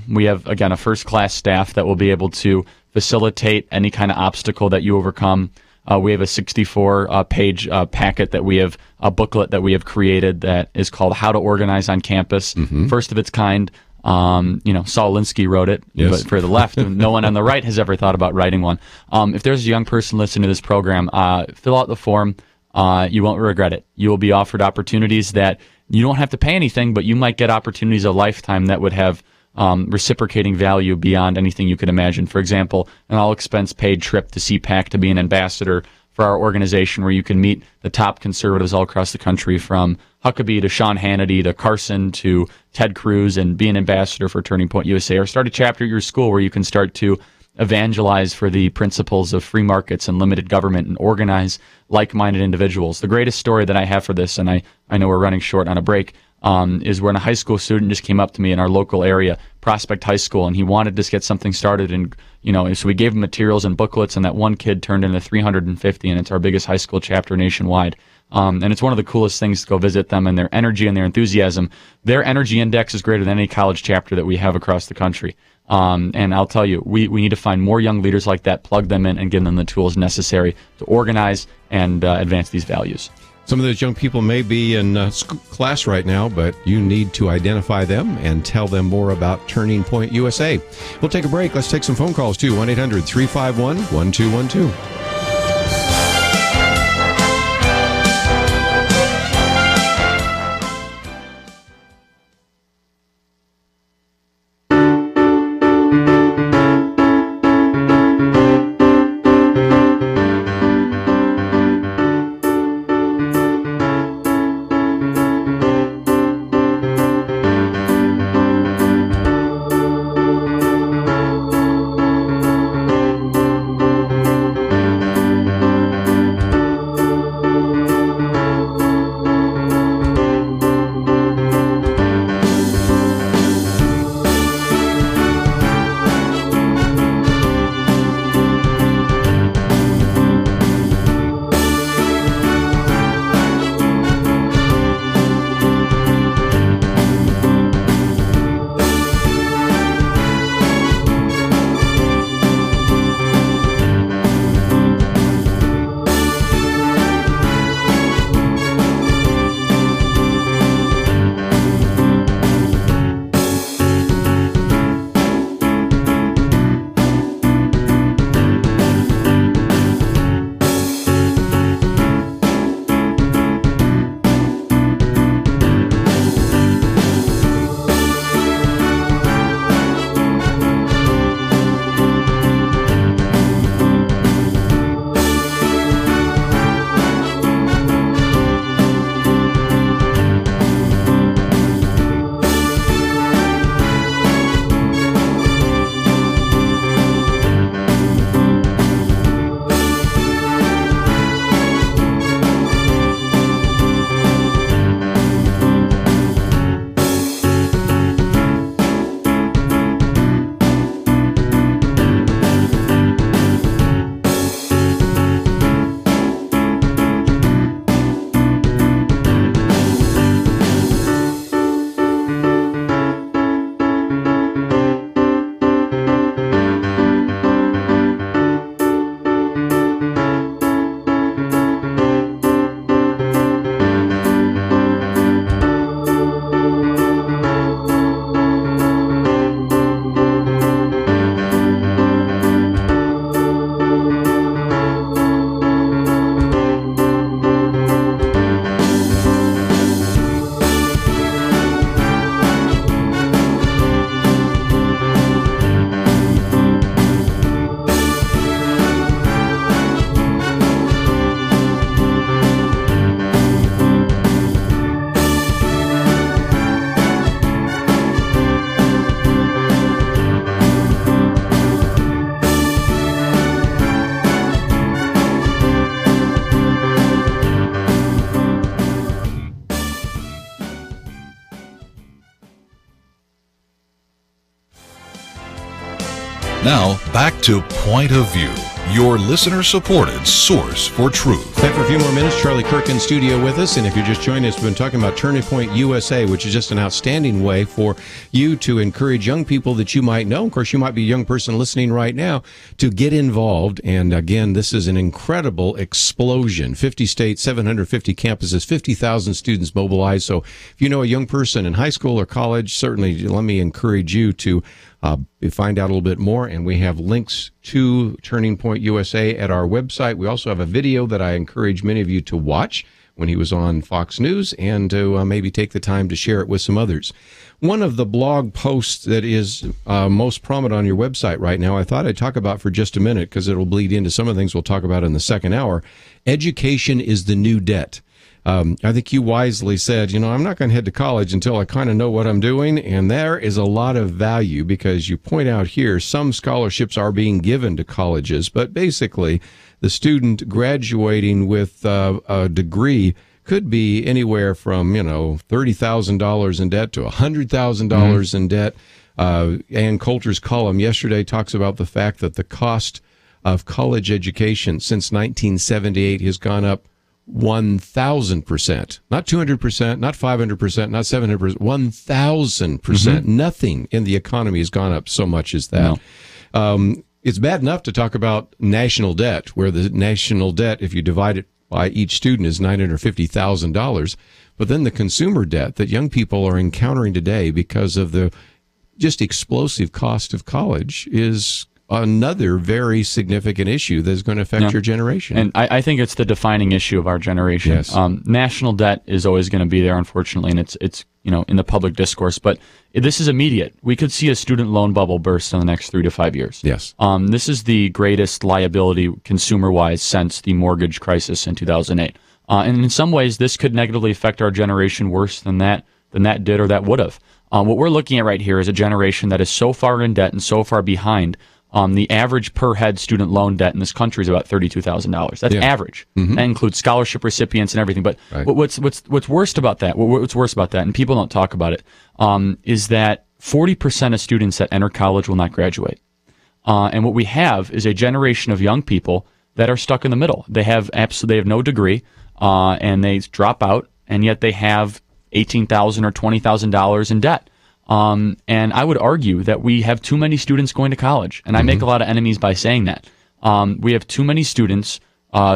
We have, again, a first-class staff that will be able to facilitate any kind of obstacle that you overcome. We have a 64-page packet that we have, a booklet that we have created that is called How to Organize on Campus. First of its kind. Saul Alinsky wrote it, but for the left, no one on the right has ever thought about writing one. If there's a young person listening to this program, fill out the form. You won't regret it. You will be offered opportunities that you don't have to pay anything, but you might get opportunities of a lifetime that would have reciprocating value beyond anything you could imagine. For example, an all-expense-paid trip to CPAC to be an ambassador for our organization, where you can meet the top conservatives all across the country, from Huckabee to Sean Hannity to Carson to Ted Cruz and be an ambassador for Turning Point USA, or start a chapter at your school where you can start to evangelize for the principles of free markets and limited government and organize like-minded individuals. The greatest story that I have for this, and I know we're running short on a break, is when a high school student just came up to me in our local area, Prospect High School, and he wanted to get something started. And, so we gave him materials and booklets, and that one kid turned into 350, and it's our biggest high school chapter nationwide. And it's one of the coolest things to go visit them, and their energy and their enthusiasm. Their energy index is greater than any college chapter that we have across the country. And I'll tell you, we need to find more young leaders like that, plug them in, and give them the tools necessary to organize and advance these values. Some of those young people may be in class right now, but you need to identify them and tell them more about Turning Point USA. We'll take a break. Let's take some phone calls, too. 1-800-351-1212. Now, back to Point of View, your listener-supported source for truth. Time for a few more minutes. Charlie Kirk in studio with us. And if you're just joining us, we've been talking about Turning Point USA, which is just an outstanding way for you to encourage young people that you might know. Of course, you might be a young person listening right now to get involved. And again, this is an incredible explosion. 50 states, 750 campuses, 50,000 students mobilized. So if you know a young person in high school or college, certainly let me encourage you to find out a little bit more, and we have links to Turning Point USA at our website. We also have a video that I encourage many of you to watch when he was on Fox News, and to maybe take the time to share it with some others. One of the blog posts that is most prominent on your website right now, I thought I'd talk about for just a minute, because it'll bleed into some of the things we'll talk about in the second hour. Education is the new debt. I think you wisely said, I'm not going to head to college until I kind of know what I'm doing. And there is a lot of value because you point out here some scholarships are being given to colleges, but basically the student graduating with a degree could be anywhere from, $30,000 in debt to $100,000 in debt. Ann Coulter's column yesterday talks about the fact that the cost of college education since 1978 has gone up 1,000%, not 200%, not 500%, not 700%, 1,000%. Nothing in the economy has gone up so much as that. No. It's bad enough to talk about national debt, where the national debt, if you divide it by each student, is $950,000. But then the consumer debt that young people are encountering today because of the just explosive cost of college is another very significant issue that's going to affect your generation. And I think it's the defining issue of our generation. Yes. National debt is always going to be there, unfortunately, and it's in the public discourse. But this is immediate. We could see a student loan bubble burst in the next 3 to 5 years. Yes. This is the greatest liability consumer-wise since the mortgage crisis in 2008. And in some ways, this could negatively affect our generation worse than that did or that would have. What we're looking at right here is a generation that is so far in debt and so far behind. The average per head student loan debt in this country is about $32,000. That's average. That includes scholarship recipients and everything. But what's worst about that? What's worse about that? And people don't talk about it. Is that 40% of students that enter college will not graduate. And what we have is a generation of young people that are stuck in the middle. They have no degree, and they drop out, and yet they have $18,000 or $20,000 in debt. And I would argue that we have too many students going to college, and I make a lot of enemies by saying that. We have too many students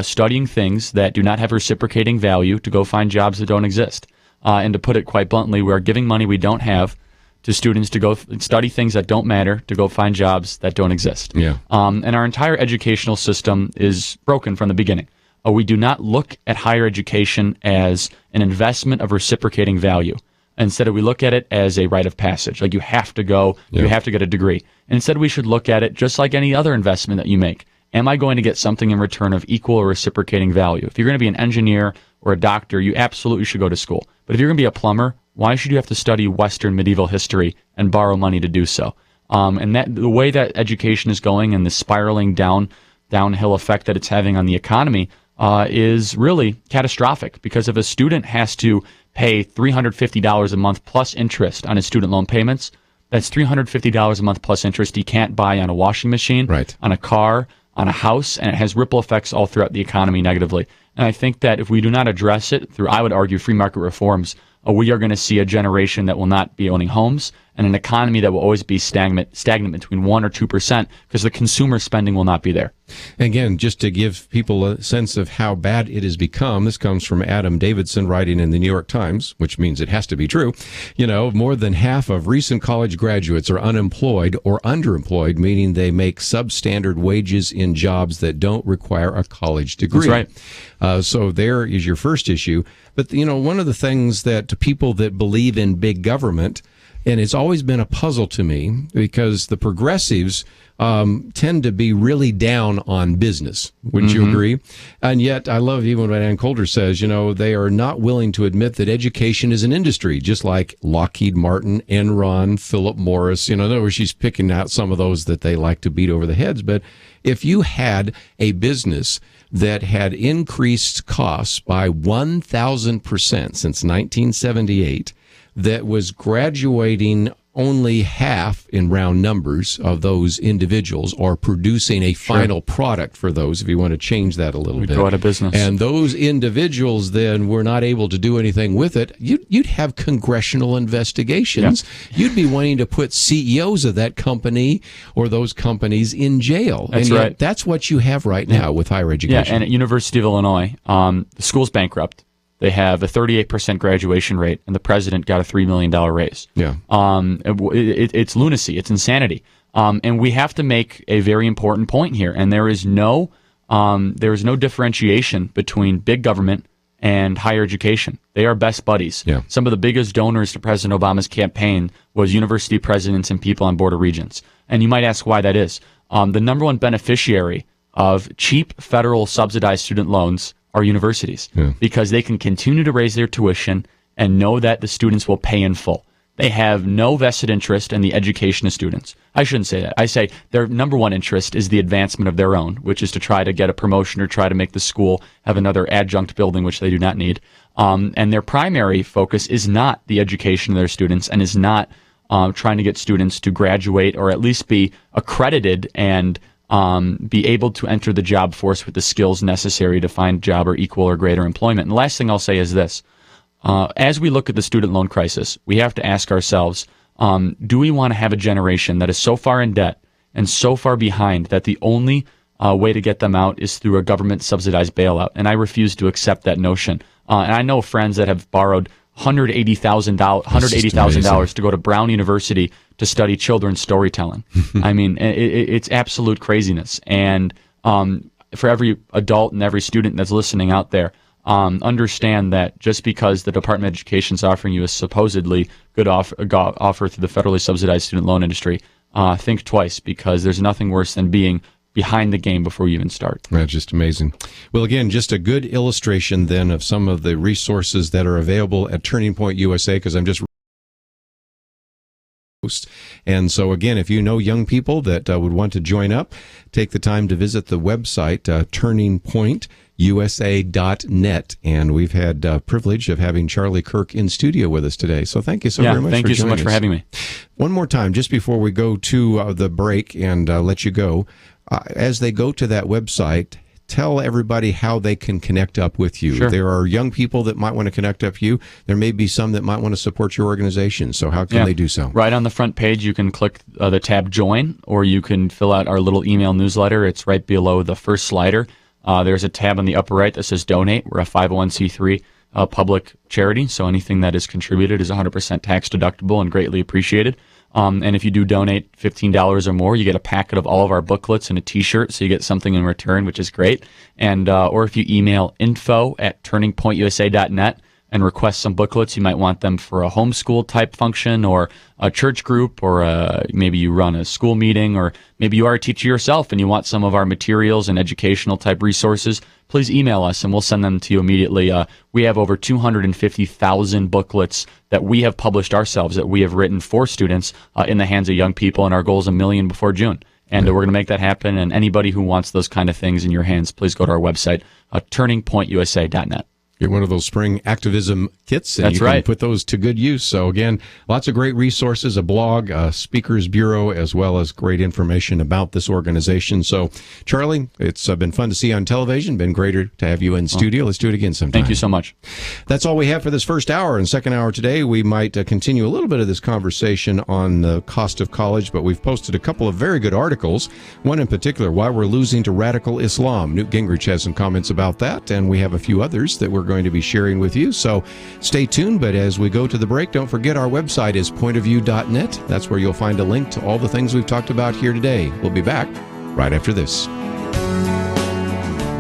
studying things that do not have reciprocating value to go find jobs that don't exist. And to put it quite bluntly, we are giving money we don't have to students to go study things that don't matter to go find jobs that don't exist. Yeah. And our entire educational system is broken from the beginning. We do not look at higher education as an investment of reciprocating value. Instead, we look at it as a rite of passage. Like you have to go, you have to get a degree. And instead, we should look at it just like any other investment that you make. Am I going to get something in return of equal or reciprocating value? If you're going to be an engineer or a doctor, you absolutely should go to school. But if you're going to be a plumber, why should you have to study Western medieval history and borrow money to do so? And that the way that education is going and the spiraling downhill effect that it's having on the economy is really catastrophic. Because if a student has to pay $350 a month plus interest on his student loan payments, that's $350 a month plus interest he can't buy on a washing machine, on a car, on a house, and it has ripple effects all throughout the economy negatively. And I think that if we do not address it through, I would argue, free market reforms, we are going to see a generation that will not be owning homes and an economy that will always be stagnant between 1% or 2% because the consumer spending will not be there. Again, just to give people a sense of how bad it has become, this comes from Adam Davidson writing in the New York Times, which means it has to be true. More than half of recent college graduates are unemployed or underemployed, meaning they make substandard wages in jobs that don't require a college degree. That's right. So there is your first issue. But, one of the things that to people that believe in big government, and it's always been a puzzle to me because the progressives tend to be really down on business. Wouldn't you agree? And yet I love even what Ann Coulter says, they are not willing to admit that education is an industry, just like Lockheed Martin, Enron, Philip Morris. In other words, she's picking out some of those that they like to beat over the heads. But if you had a business that had increased costs by 1,000% since 1978, that was graduating only half in round numbers of those individuals or producing a final product for those, if you want to change that a little bit. Go out of business. And those individuals then were not able to do anything with it. You'd have congressional investigations. Yep. You'd be wanting to put CEOs of that company or those companies in jail. That's and right. That's what you have right now with higher education. Yeah, and at University of Illinois, the school's bankrupt. They have a 38% graduation rate, and the president got a $3 million raise. Yeah. It's lunacy. It's insanity. And we have to make a very important point here. And there is no differentiation between big government and higher education. They are best buddies. Yeah. Some of the biggest donors to President Obama's campaign was university presidents and people on board of regents. And you might ask why that is. The number one beneficiary of cheap federal subsidized student loans our universities, Yeah. because they can continue to raise their tuition and know that the students will pay in full. They have no vested interest in the education of students. I shouldn't say that. I say their number one interest is the advancement of their own, which is to try to get a promotion or try to make the school have another adjunct building, which they do not need. And their primary focus is not the education of their students and is not trying to get students to graduate or at least be accredited and be able to enter the job force with the skills necessary to find job or equal or greater employment. And the last thing I'll say is this. As we look at the student loan crisis, we have to ask ourselves, do we want to have a generation that is so far in debt and so far behind that the only way to get them out is through a government-subsidized bailout? And I refuse to accept that notion. And I know friends that have borrowed $180,000 to go to Brown University to study children's storytelling. I mean, it's absolute craziness. And for every adult and every student that's listening out there, understand that just because the Department of Education is offering you a supposedly good offer through the federally subsidized student loan industry, think twice, because there's nothing worse than being behind the game before you even start. That's just amazing. Well, again, just a good illustration then of some of the resources that are available at Turning Point USA, because I'm just... And so, again, if you know young people that would want to join up, take the time to visit the website, turningpointusa.net. And we've had privilege of having Charlie Kirk in studio with us today. So thank you so very much for joining us. Thank you so much for having me. One more time, just before we go to the break and let you go, as they go to that website, tell everybody how they can connect up with you. Sure. There are young people that might want to connect up with you. There may be some that might want to support your organization. So how can they do so? Right on the front page, you can click the tab Join, or you can fill out our little email newsletter. It's right below the first slider. There's a tab on the upper right that says Donate. We're a 501c3 public charity, so anything that is contributed is 100% tax deductible and greatly appreciated. And if you do donate $15 or more, you get a packet of all of our booklets and a T-shirt, so you get something in return, which is great. And or if you email info@turningpointusa.net and request some booklets, you might want them for a homeschool type function or a church group, or maybe you run a school meeting, or maybe you are a teacher yourself and you want some of our materials and educational type resources, please email us and we'll send them to you immediately. We have over 250,000 booklets that we have published ourselves, that we have written for students in the hands of young people, and our goal is 1 million before June. And we're going to make that happen, and anybody who wants those kind of things in your hands, please go to our website, turningpointusa.net. Get one of those spring activism kits, and That's you can right. put those to good use. So again, lots of great resources, a blog, a speakers bureau, as well as great information about this organization. So, Charlie, it's been fun to see you on television. Been greater to have you in studio. Let's do it again sometime. Thank you so much. That's all we have for this first hour. And second hour today, we might continue a little bit of this conversation on the cost of college, but we've posted a couple of very good articles. One in particular, Why We're Losing to Radical Islam. Newt Gingrich has some comments about that, and we have a few others that we're going to be sharing with you. So stay tuned. But as we go to the break, don't forget our website is pointofview.net. That's where you'll find a link to all the things we've talked about here today. We'll be back right after this.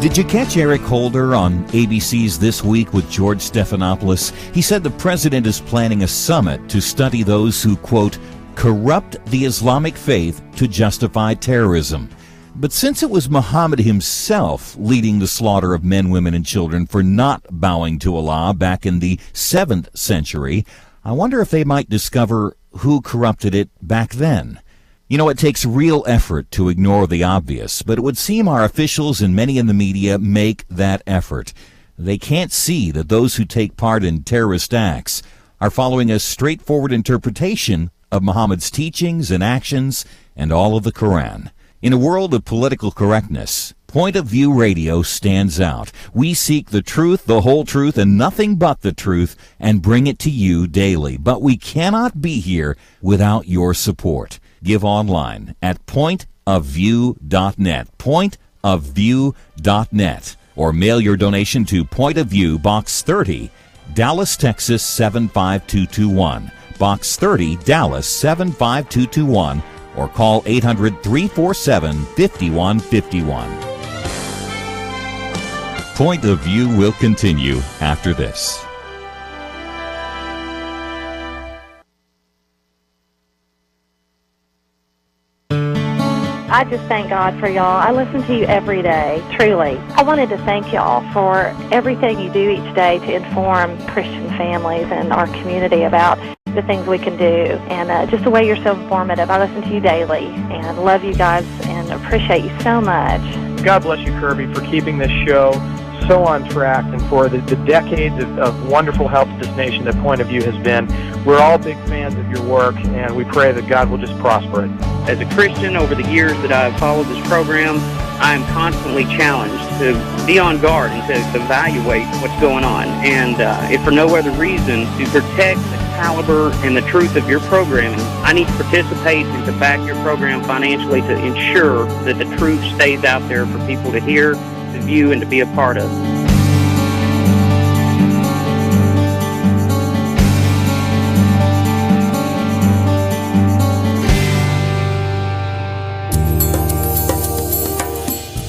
Did you catch Eric Holder on ABC's This Week with George Stephanopoulos? He said the president is planning a summit to study those who, quote, corrupt the Islamic faith to justify terrorism. But since it was Muhammad himself leading the slaughter of men, women, and children for not bowing to Allah back in the 7th century, I wonder if they might discover who corrupted it back then. You know, it takes real effort to ignore the obvious, but it would seem our officials and many in the media make that effort. They can't see that those who take part in terrorist acts are following a straightforward interpretation of Muhammad's teachings and actions and all of the Quran. In a world of political correctness, Point of View Radio stands out. We seek the truth, the whole truth, and nothing but the truth, and bring it to you daily. But we cannot be here without your support. Give online at pointofview.net, pointofview.net, or mail your donation to Point of View, Box 30, Dallas, Texas 75221, Box 30, Dallas 75221, or call 800-347-5151. Point of View will continue after this. I just thank God for y'all. I listen to you every day, truly. I wanted to thank y'all for everything you do each day to inform Christian families and our community about the things we can do, and just the way you're so informative. I listen to you daily and love you guys and appreciate you so much. God bless you, Kirby, for keeping this show so on track and for the decades of wonderful help to this nation that Point of View has been. We're all big fans of your work, and we pray that God will just prosper it. As a Christian, over the years that I've followed this program, I am constantly challenged to be on guard and to evaluate what's going on. And if for no other reason, to protect the caliber and the truth of your programming, I need to participate and to back your program financially to ensure that the truth stays out there for people to hear, to view, and to be a part of.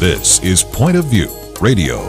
This is Point of View Radio.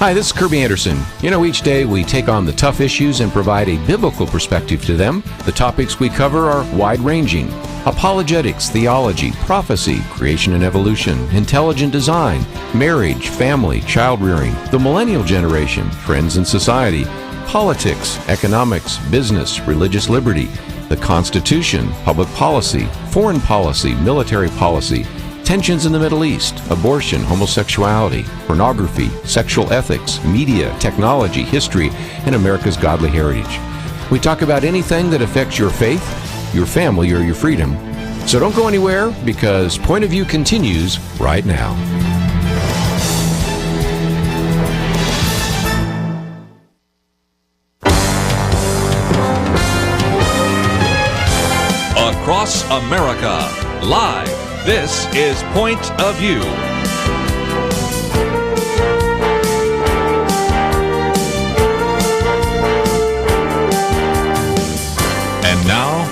Hi, this is Kirby Anderson. You know, each day we take on the tough issues and provide a biblical perspective to them. The topics we cover are wide-ranging: apologetics, theology, prophecy, creation and evolution, intelligent design, marriage, family, child-rearing, the millennial generation, trends in society, politics, economics, business, religious liberty, the Constitution, public policy, foreign policy, military policy, tensions in the Middle East, abortion, homosexuality, pornography, sexual ethics, media, technology, history, and America's godly heritage. We talk about anything that affects your faith, your family, or your freedom. So don't go anywhere, because Point of View continues right now. Across America, live. This is Point of View. And now,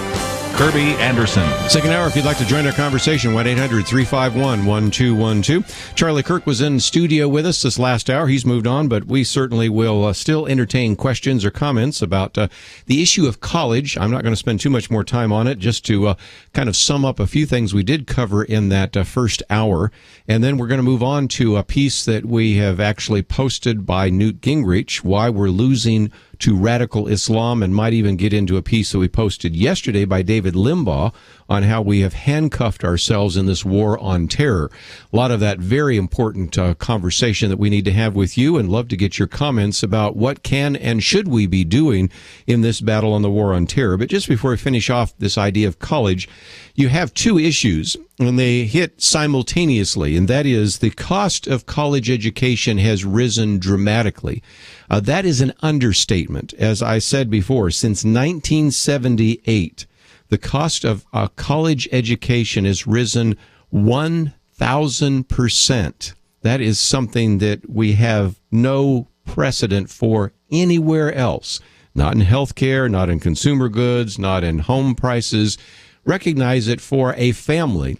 Kirby Anderson. Second hour, if you'd like to join our conversation, 1-800-351-1212. Charlie Kirk was in studio with us this last hour. He's moved on, but we certainly will still entertain questions or comments about the issue of college. I'm not going to spend too much more time on it, just to kind of sum up a few things we did cover in that first hour. And then we're going to move on to a piece that we have actually posted by Newt Gingrich, Why We're Losing to Radical Islam, and might even get into a piece that we posted yesterday by David Limbaugh on how we have handcuffed ourselves in this war on terror. A lot of that very important conversation that we need to have with you, and love to get your comments about what can and should we be doing in this battle on the war on terror. But just before we finish off this idea of college, you have two issues, and they hit simultaneously, and that is the cost of college education has risen dramatically. That is an understatement. As I said before, since 1978, the cost of college education has risen 1,000%. That is something that we have no precedent for anywhere else. Not in healthcare, not in consumer goods, not in home prices. Recognize it for a family.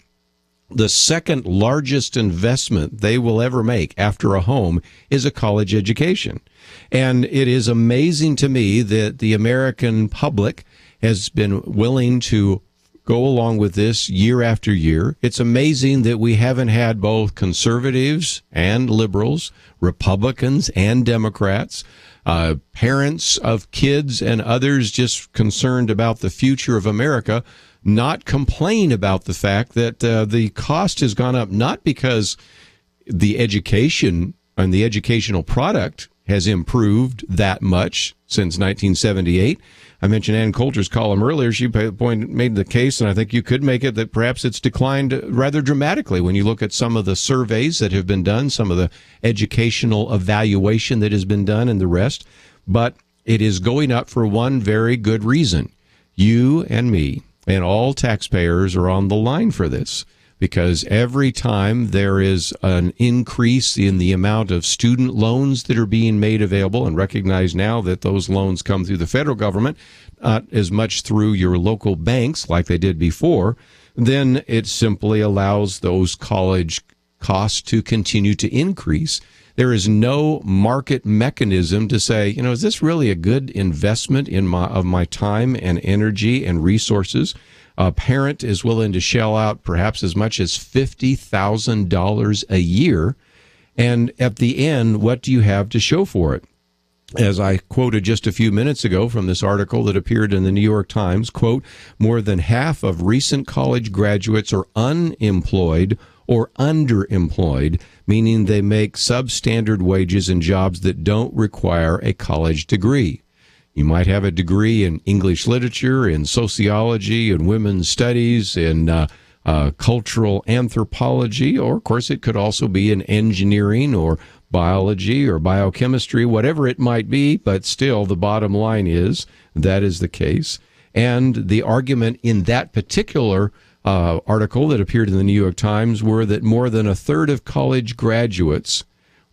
The second largest investment they will ever make after a home is a college education. And it is amazing to me that the American public has been willing to go along with this year after year. It's amazing that we haven't had both conservatives and liberals, Republicans and Democrats, parents of kids and others just concerned about the future of America not complain about the fact that the cost has gone up, not because the education and the educational product has improved that much since 1978. I mentioned Ann Coulter's column earlier. She made the case, and I think you could make it, that perhaps it's declined rather dramatically when you look at some of the surveys that have been done, some of the educational evaluation that has been done, and the rest. But it is going up for one very good reason. You and me and all taxpayers are on the line for this, because every time there is an increase in the amount of student loans that are being made available, and recognize now that those loans come through the federal government, not as much through your local banks like they did before, then it simply allows those college costs to continue to increase. There is no market mechanism to say, you know, is this really a good investment of my time and energy and resources? A parent is willing to shell out perhaps as much as $50,000 a year. And at the end, what do you have to show for it? As I quoted just a few minutes ago from this article that appeared in the New York Times, quote, more than half of recent college graduates are unemployed or underemployed, meaning they make substandard wages in jobs that don't require a college degree. You might have a degree in English literature, in sociology, in women's studies, in cultural anthropology, or of course it could also be in engineering or biology or biochemistry, whatever it might be, but still the bottom line is that is the case. And the argument in that particular article that appeared in the New York Times were that more than a third of college graduates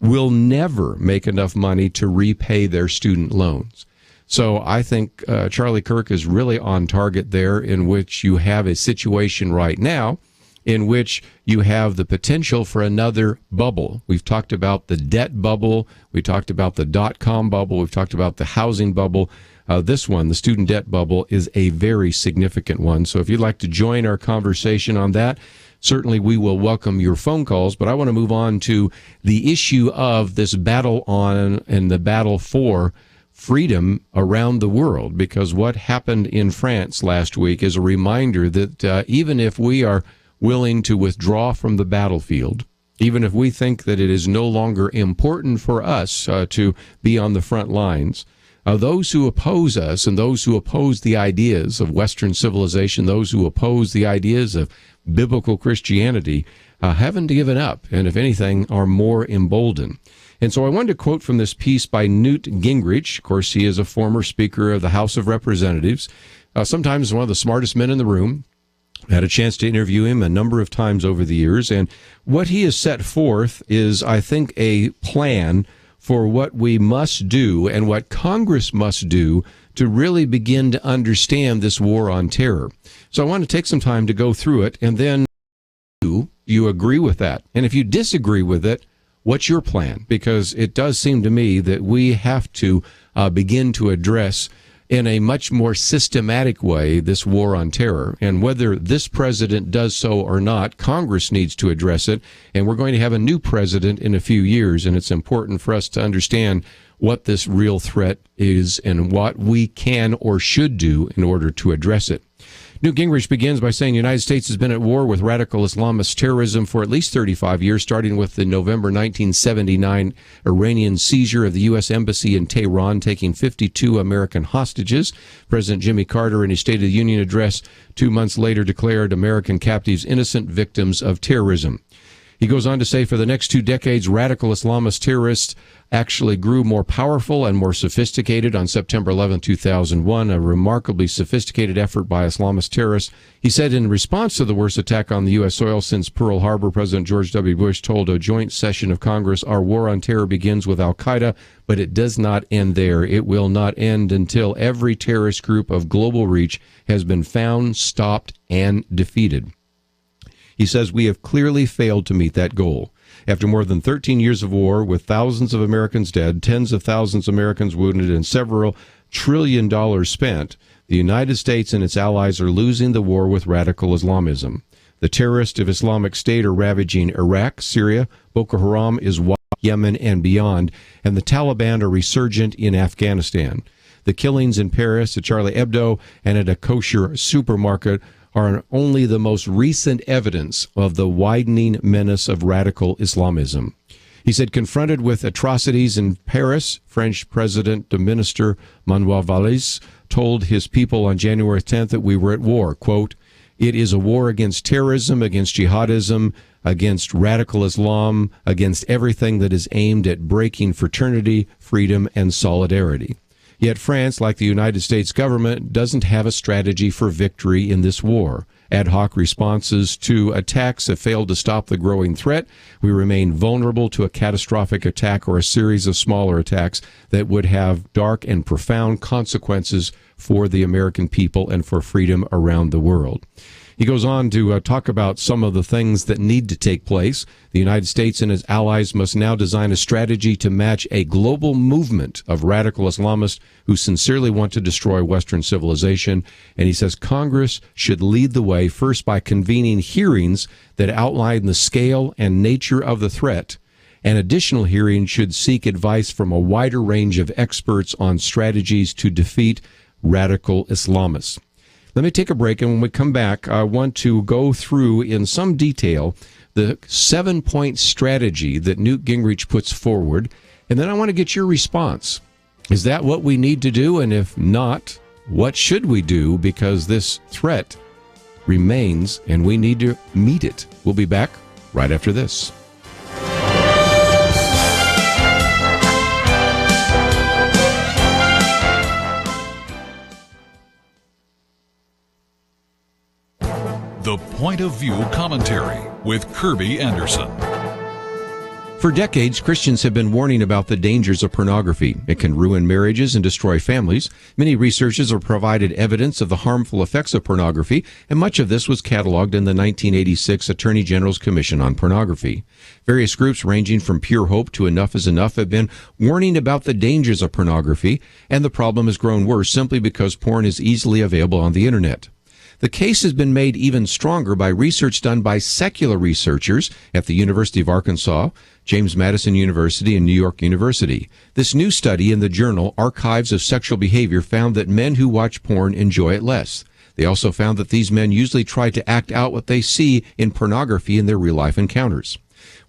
will never make enough money to repay their student loans. So I think Charlie Kirk is really on target there, in which you have a situation right now in which you have the potential for another bubble. We've talked about the debt bubble. We talked about the dot-com bubble. We've talked about the housing bubble. This one, the student debt bubble, is a very significant one. So if you'd like to join our conversation on that, certainly we will welcome your phone calls. But I want to move on to the issue of this battle on and the battle for freedom around the world, because what happened in France last week is a reminder that even if we are willing to withdraw from the battlefield, even if we think that it is no longer important for us to be on the front lines, those who oppose us and those who oppose the ideas of Western civilization, those who oppose the ideas of biblical Christianity, haven't given up, and if anything, are more emboldened. And so I wanted to quote from this piece by Newt Gingrich. Of course, he is a former Speaker of the House of Representatives, sometimes one of the smartest men in the room. I had a chance to interview him a number of times over the years, and what he has set forth is, I think, a plan for what we must do and what Congress must do to really begin to understand this war on terror. So I want to take some time to go through it, and then you agree with that. And if you disagree with it, what's your plan? Because it does seem to me that we have to begin to address in a much more systematic way this war on terror. And whether this president does so or not, Congress needs to address it. And we're going to have a new president in a few years, and it's important for us to understand what this real threat is and what we can or should do in order to address it. Newt Gingrich begins by saying the United States has been at war with radical Islamist terrorism for at least 35 years, starting with the November 1979 Iranian seizure of the U.S. Embassy in Tehran, taking 52 American hostages. President Jimmy Carter, in his State of the Union address 2 months later, declared American captives innocent victims of terrorism. He goes on to say, for the next 2 decades, radical Islamist terrorists actually grew more powerful and more sophisticated. On September 11, 2001, a remarkably sophisticated effort by Islamist terrorists. He said in response to the worst attack on the U.S. soil since Pearl Harbor, President George W. Bush told a joint session of Congress, our war on terror begins with al-Qaeda, but it does not end there. It will not end until every terrorist group of global reach has been found, stopped, and defeated. He says we have clearly failed to meet that goal. After more than 13 years of war, with thousands of Americans dead, tens of thousands of Americans wounded, and several $1 trillion spent, the United States and its allies are losing the war with radical Islamism. The terrorists of Islamic State are ravaging Iraq, Syria, Boko Haram is Yemen, and beyond, and the Taliban are resurgent in Afghanistan. The killings in Paris, at Charlie Hebdo, and at a kosher supermarket are only the most recent evidence of the widening menace of radical Islamism. He said, confronted with atrocities in Paris, French President Minister Manuel Valls told his people on January 10th that we were at war. Quote, it is a war against terrorism, against jihadism, against radical Islam, against everything that is aimed at breaking fraternity, freedom, and solidarity. Yet France, like the United States government, doesn't have a strategy for victory in this war. Ad hoc responses to attacks have failed to stop the growing threat. We remain vulnerable to a catastrophic attack or a series of smaller attacks that would have dark and profound consequences for the American people and for freedom around the world. He goes on to talk about some of the things that need to take place. The United States and its allies must now design a strategy to match a global movement of radical Islamists who sincerely want to destroy Western civilization. And he says Congress should lead the way, first by convening hearings that outline the scale and nature of the threat. And additional hearings should seek advice from a wider range of experts on strategies to defeat radical Islamists. Let me take a break, and when we come back, I want to go through in some detail the 7-point strategy that Newt Gingrich puts forward, and then I want to get your response. Is that what we need to do? And if not, what should we do? Because this threat remains, and we need to meet it. We'll be back right after this. The Point of View Commentary with Kirby Anderson. For decades, Christians have been warning about the dangers of pornography. It can ruin marriages and destroy families. Many researchers have provided evidence of the harmful effects of pornography, and much of this was cataloged in the 1986 Attorney General's Commission on Pornography. Various groups ranging from Pure Hope to Enough is Enough have been warning about the dangers of pornography, and the problem has grown worse simply because porn is easily available on the internet. The case has been made even stronger by research done by secular researchers at the University of Arkansas, James Madison University, and New York University. This new study in the journal Archives of Sexual Behavior found that men who watch porn enjoy it less. They also found that these men usually try to act out what they see in pornography in their real-life encounters.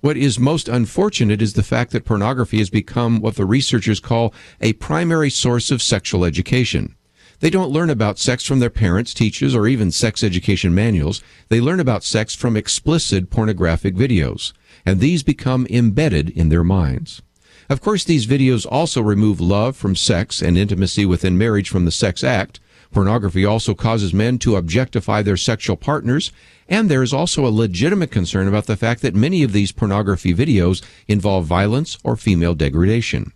What is most unfortunate is the fact that pornography has become what the researchers call a primary source of sexual education. They don't learn about sex from their parents, teachers, or even sex education manuals. They learn about sex from explicit pornographic videos, and these become embedded in their minds. Of course, these videos also remove love from sex and intimacy within marriage from the sex act. Pornography also causes men to objectify their sexual partners, and there is also a legitimate concern about the fact that many of these pornography videos involve violence or female degradation.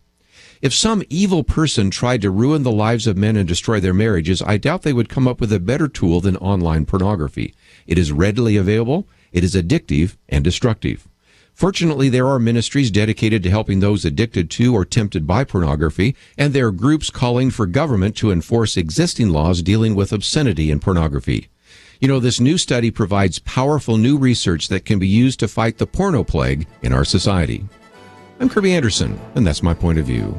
If some evil person tried to ruin the lives of men and destroy their marriages, I doubt they would come up with a better tool than online pornography. It is readily available, it is addictive, and destructive. Fortunately, there are ministries dedicated to helping those addicted to or tempted by pornography, and there are groups calling for government to enforce existing laws dealing with obscenity and pornography. You know, this new study provides powerful new research that can be used to fight the porno plague in our society. I'm Kirby Anderson, and that's my point of view.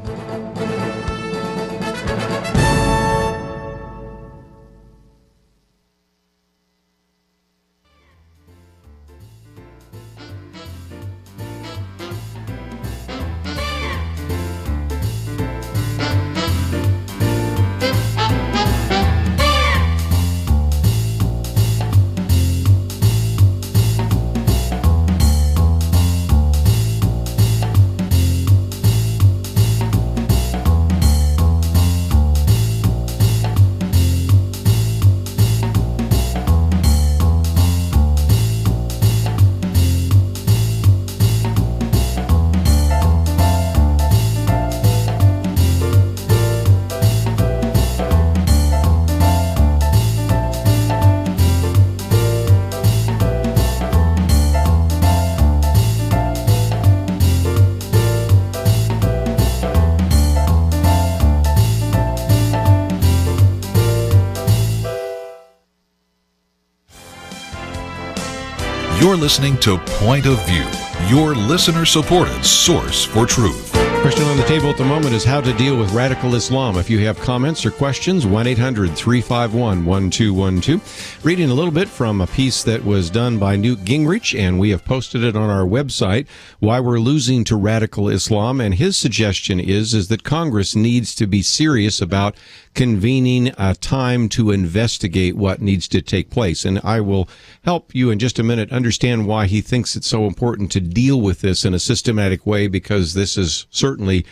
You're listening to Point of View, your listener-supported source for truth. Question on the table at the moment is how to deal with radical Islam. If you have comments or questions, 1-800-351-1212. Reading a little bit from a piece that was done by Newt Gingrich, and we have posted it on our website, Why We're Losing to Radical Islam. And his suggestion is that Congress needs to be serious about convening a time to investigate what needs to take place. And I will help you in just a minute understand why he thinks it's so important to deal with this in a systematic way, because this is certainly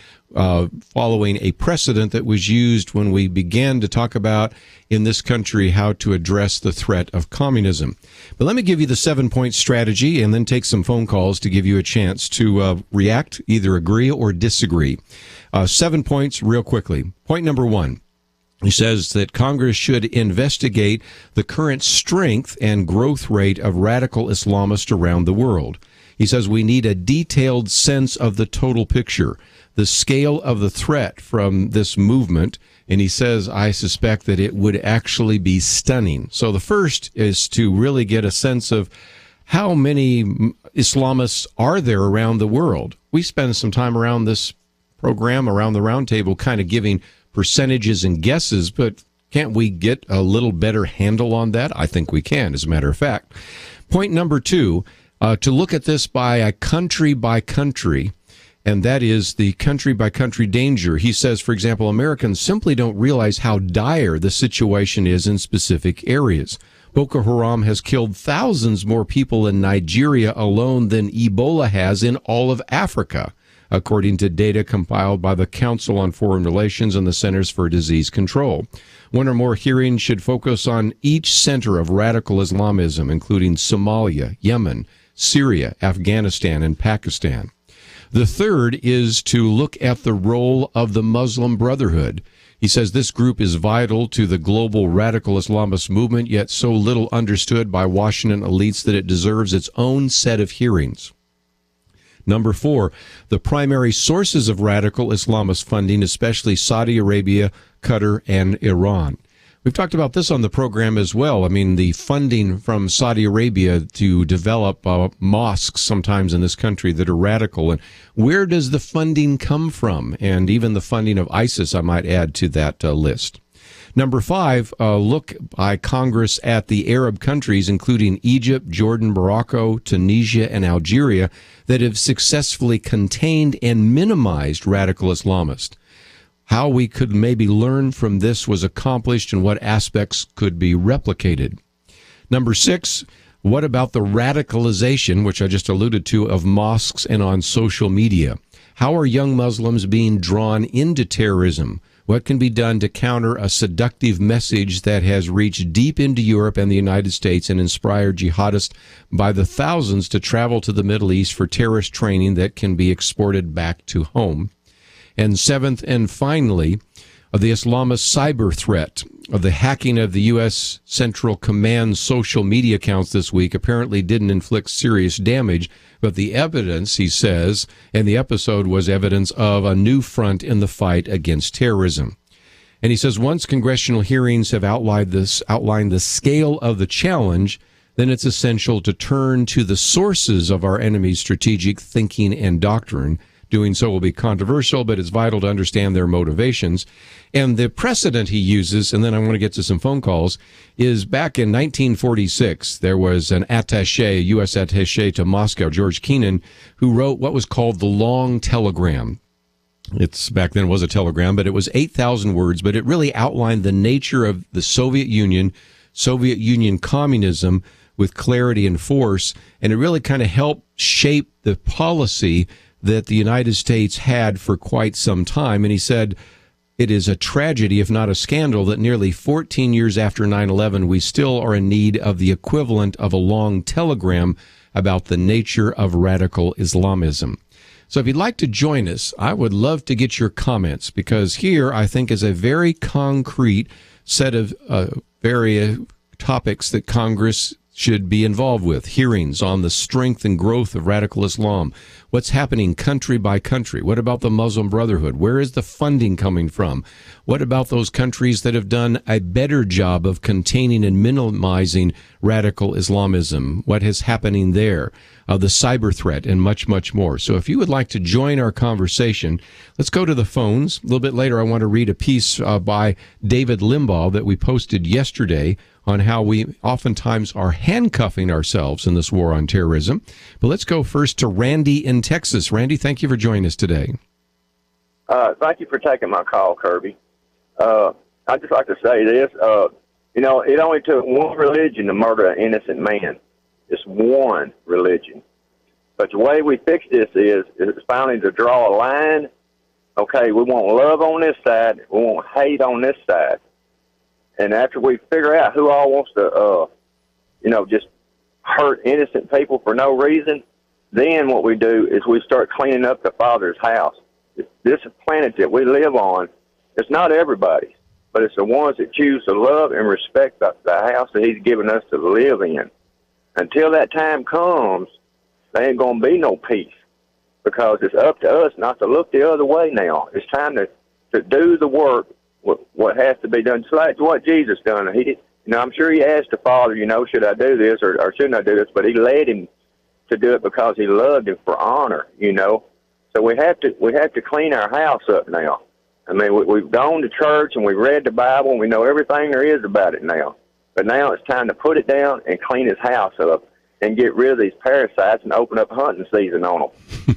following a precedent that was used when we began to talk about in this country how to address the threat of communism. But let me give you the 7-point strategy and then take some phone calls to give you a chance to react, either agree or disagree. 7 points real quickly. Point number 1. He says that Congress should investigate the current strength and growth rate of radical Islamists around the world. He says we need a detailed sense of the total picture, the scale of the threat from this movement. And he says, I suspect that it would actually be stunning. So the first is to really get a sense of how many Islamists are there around the world. We spend some time around this program, around the roundtable, kind of giving percentages and guesses, but can't we get a little better handle on that? I think we can, as a matter of fact. Point number 2, to look at this by country, and that is the country-by-country danger. He says, for example, Americans simply don't realize how dire the situation is in specific areas. Boko Haram has killed thousands more people in Nigeria alone than Ebola has in all of Africa, according to data compiled by the Council on Foreign Relations and the Centers for Disease Control. One or more hearings should focus on each center of radical Islamism, including Somalia, Yemen, Syria, Afghanistan, and Pakistan. The third is to look at the role of the Muslim Brotherhood. He says this group is vital to the global radical Islamist movement, yet so little understood by Washington elites that it deserves its own set of hearings. Number 4, the primary sources of radical Islamist funding, especially Saudi Arabia, Qatar, and Iran. We've talked about this on the program as well. I mean, the funding from Saudi Arabia to develop mosques sometimes in this country that are radical. And where does the funding come from? And even the funding of ISIS, I might add to that list. Number 5, look by Congress at the Arab countries, including Egypt, Jordan, Morocco, Tunisia, and Algeria, that have successfully contained and minimized radical Islamists. How we could maybe learn from this was accomplished and what aspects could be replicated. Number 6, what about the radicalization, which I just alluded to, of mosques and on social media? How are young Muslims being drawn into terrorism? What can be done to counter a seductive message that has reached deep into Europe and the United States and inspired jihadists by the thousands to travel to the Middle East for terrorist training that can be exported back to home? And 7th and finally, the Islamist cyber threat of the hacking of the U.S. Central Command social media accounts this week apparently didn't inflict serious damage, but the evidence, he says, and the episode was evidence of a new front in the fight against terrorism. And he says once congressional hearings have outlined the scale of the challenge, then it's essential to turn to the sources of our enemy's strategic thinking and doctrine. Doing so will be controversial, but it's vital to understand their motivations. And the precedent he uses, and then I want to get to some phone calls, is back in 1946, there was an attaché, a U.S. attaché to Moscow, George Kennan, who wrote what was called the Long Telegram. It's back then it was a telegram, but it was 8,000 words, but it really outlined the nature of the Soviet Union communism with clarity and force, and it really kind of helped shape the policy that the United States had for quite some time. And he said, it is a tragedy, if not a scandal, that nearly 14 years after 9/11, we still are in need of the equivalent of a long telegram about the nature of radical Islamism. So if you'd like to join us, I would love to get your comments, because here I think is a very concrete set of various topics that Congress should be involved with. Hearings on the strength and growth of radical Islam. What's happening country by country? What about the Muslim Brotherhood? Where is the funding coming from? What about those countries that have done a better job of containing and minimizing radical Islamism? What is happening there? The cyber threat and much, much more. So if you would like to join our conversation, let's go to the phones. A little bit later, I want to read a piece by David Limbaugh that we posted yesterday on how we oftentimes are handcuffing ourselves in this war on terrorism. But let's go first to Randy in Texas. Randy, thank you for joining us today. Thank you for taking my call, Kirby. I'd just like to say this. It only took one religion to murder an innocent man. It's one religion. But the way we fix this is finally to draw a line. Okay, we want love on this side. We want hate on this side. And after we figure out who all wants to, just hurt innocent people for no reason, then what we do is we start cleaning up the Father's house. This planet that we live on, it's not everybody's, but it's the ones that choose to love and respect the house that He's given us to live in. Until that time comes, there ain't going to be no peace, because it's up to us not to look the other way now. It's time to do the work, what has to be done. It's like what Jesus done. He did, I'm sure He asked the Father, should I do this or shouldn't I do this? But He led Him to do it because He loved Him for honor, So we have to clean our house up now. I mean, we've gone to church and we've read the Bible and we know everything there is about it now. But now it's time to put it down and clean His house up and get rid of these parasites and open up hunting season on them.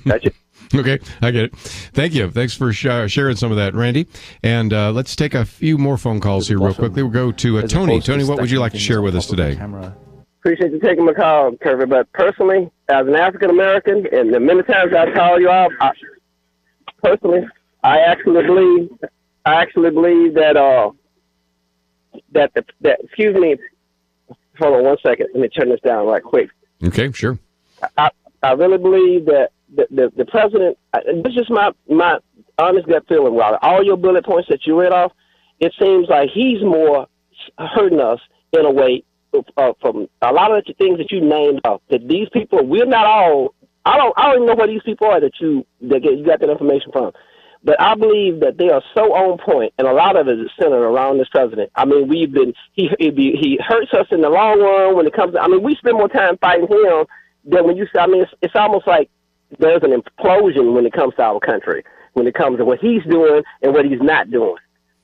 That's it. Okay, I get it. Thank you. Thanks for sharing some of that, Randy. And let's take a few more phone calls here real quickly. We'll go to Tony. Tony, what would you like to share with us today? Appreciate you taking my call, Kirby. But personally, as an African American, and the many times I call you out, I actually believe that excuse me. Hold on one second. Let me turn this down right quick. Okay, sure. I really believe that the president, this is just my honest gut feeling, Robert. All your bullet points that you read off, it seems like he's more hurting us in a way from a lot of the things that you named off. That these people, we're not all. I don't even know where these people are that you got that information from. But I believe that they are so on point, and a lot of it is centered around this president. I mean, he hurts us in the long run when it comes to, I mean, we spend more time fighting him than when it's almost like there's an implosion when it comes to our country, when it comes to what he's doing and what he's not doing,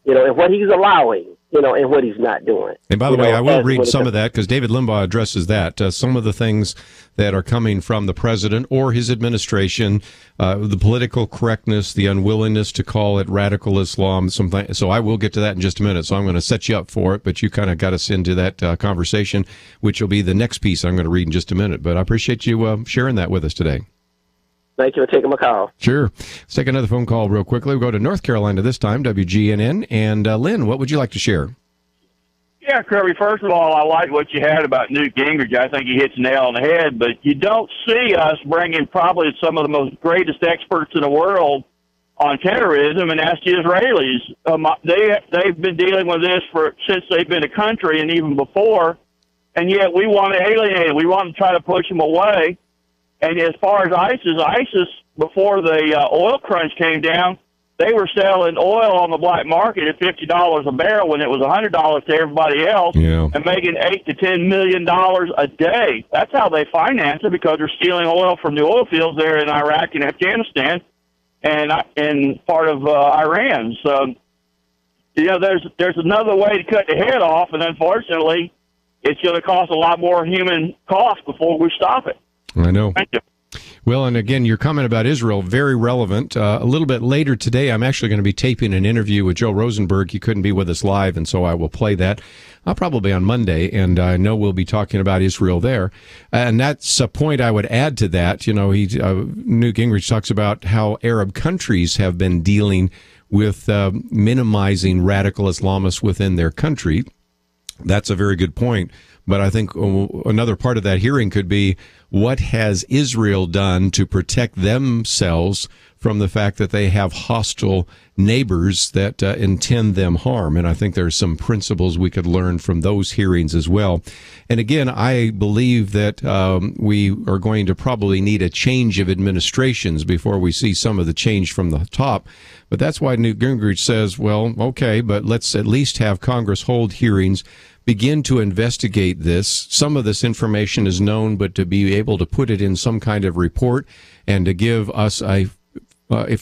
and what he's allowing, and what he's not doing. And by the way, I will read some of that because David Limbaugh addresses that. Some of the things that are coming from the president or his administration, the political correctness, the unwillingness to call it radical Islam. So I will get to that in just a minute. So I'm going to set you up for it, but you kind of got us into that conversation, which will be the next piece I'm going to read in just a minute. But I appreciate you sharing that with us today. Thank you for taking my call. Sure. Let's take another phone call real quickly. We'll go to North Carolina this time, WGNN. And Lynn, what would you like to share? Yeah, Kirby, first of all, I like what you had about Newt Gingrich. I think he hits the nail on the head. But you don't see us bringing probably some of the most greatest experts in the world on terrorism, and that's the Israelis. They've been dealing with this since they've been a country and even before, and yet we want to alienate them. We want to try to push them away. And as far as ISIS, before the oil crunch came down, they were selling oil on the black market at $50 a barrel when it was $100 to everybody else, and making $8 to $10 million a day. That's how they finance it, because they're stealing oil from the oil fields there in Iraq and Afghanistan and part of Iran. So, there's another way to cut the head off, and unfortunately, it's going to cost a lot more human cost before we stop it. I know. Thank you. Well, and again, your comment about Israel, very relevant. A little bit later today, I'm actually going to be taping an interview with Joe Rosenberg. He couldn't be with us live, and so I will play that probably on Monday, and I know we'll be talking about Israel there. And that's a point I would add to that. Newt Gingrich talks about how Arab countries have been dealing with minimizing radical Islamists within their country. That's a very good point. But I think another part of that hearing could be, what has Israel done to protect themselves from the fact that they have hostile neighbors that intend them harm? And I think there's some principles we could learn from those hearings as well. And again, I believe that we are going to probably need a change of administrations before we see some of the change from the top. But that's why Newt Gingrich says, well, okay, but let's at least have Congress hold hearings, begin to investigate this. Some of this information is known, but to be able to put it in some kind of report and to give us if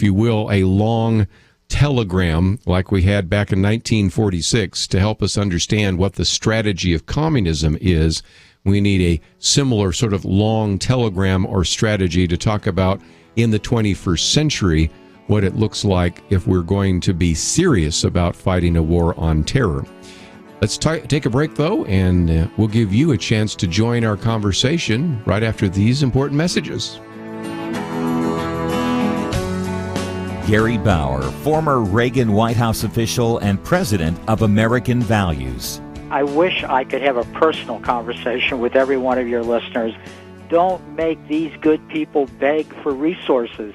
you will, a long telegram like we had back in 1946 to help us understand what the strategy of communism is. We need a similar sort of long telegram or strategy to talk about in the 21st century what it looks like if we're going to be serious about fighting a war on terror. Let's take a break, though, and we'll give you a chance to join our conversation right after these important messages. Gary Bauer, former Reagan White House official and president of American Values. I wish I could have a personal conversation with every one of your listeners. Don't make these good people beg for resources.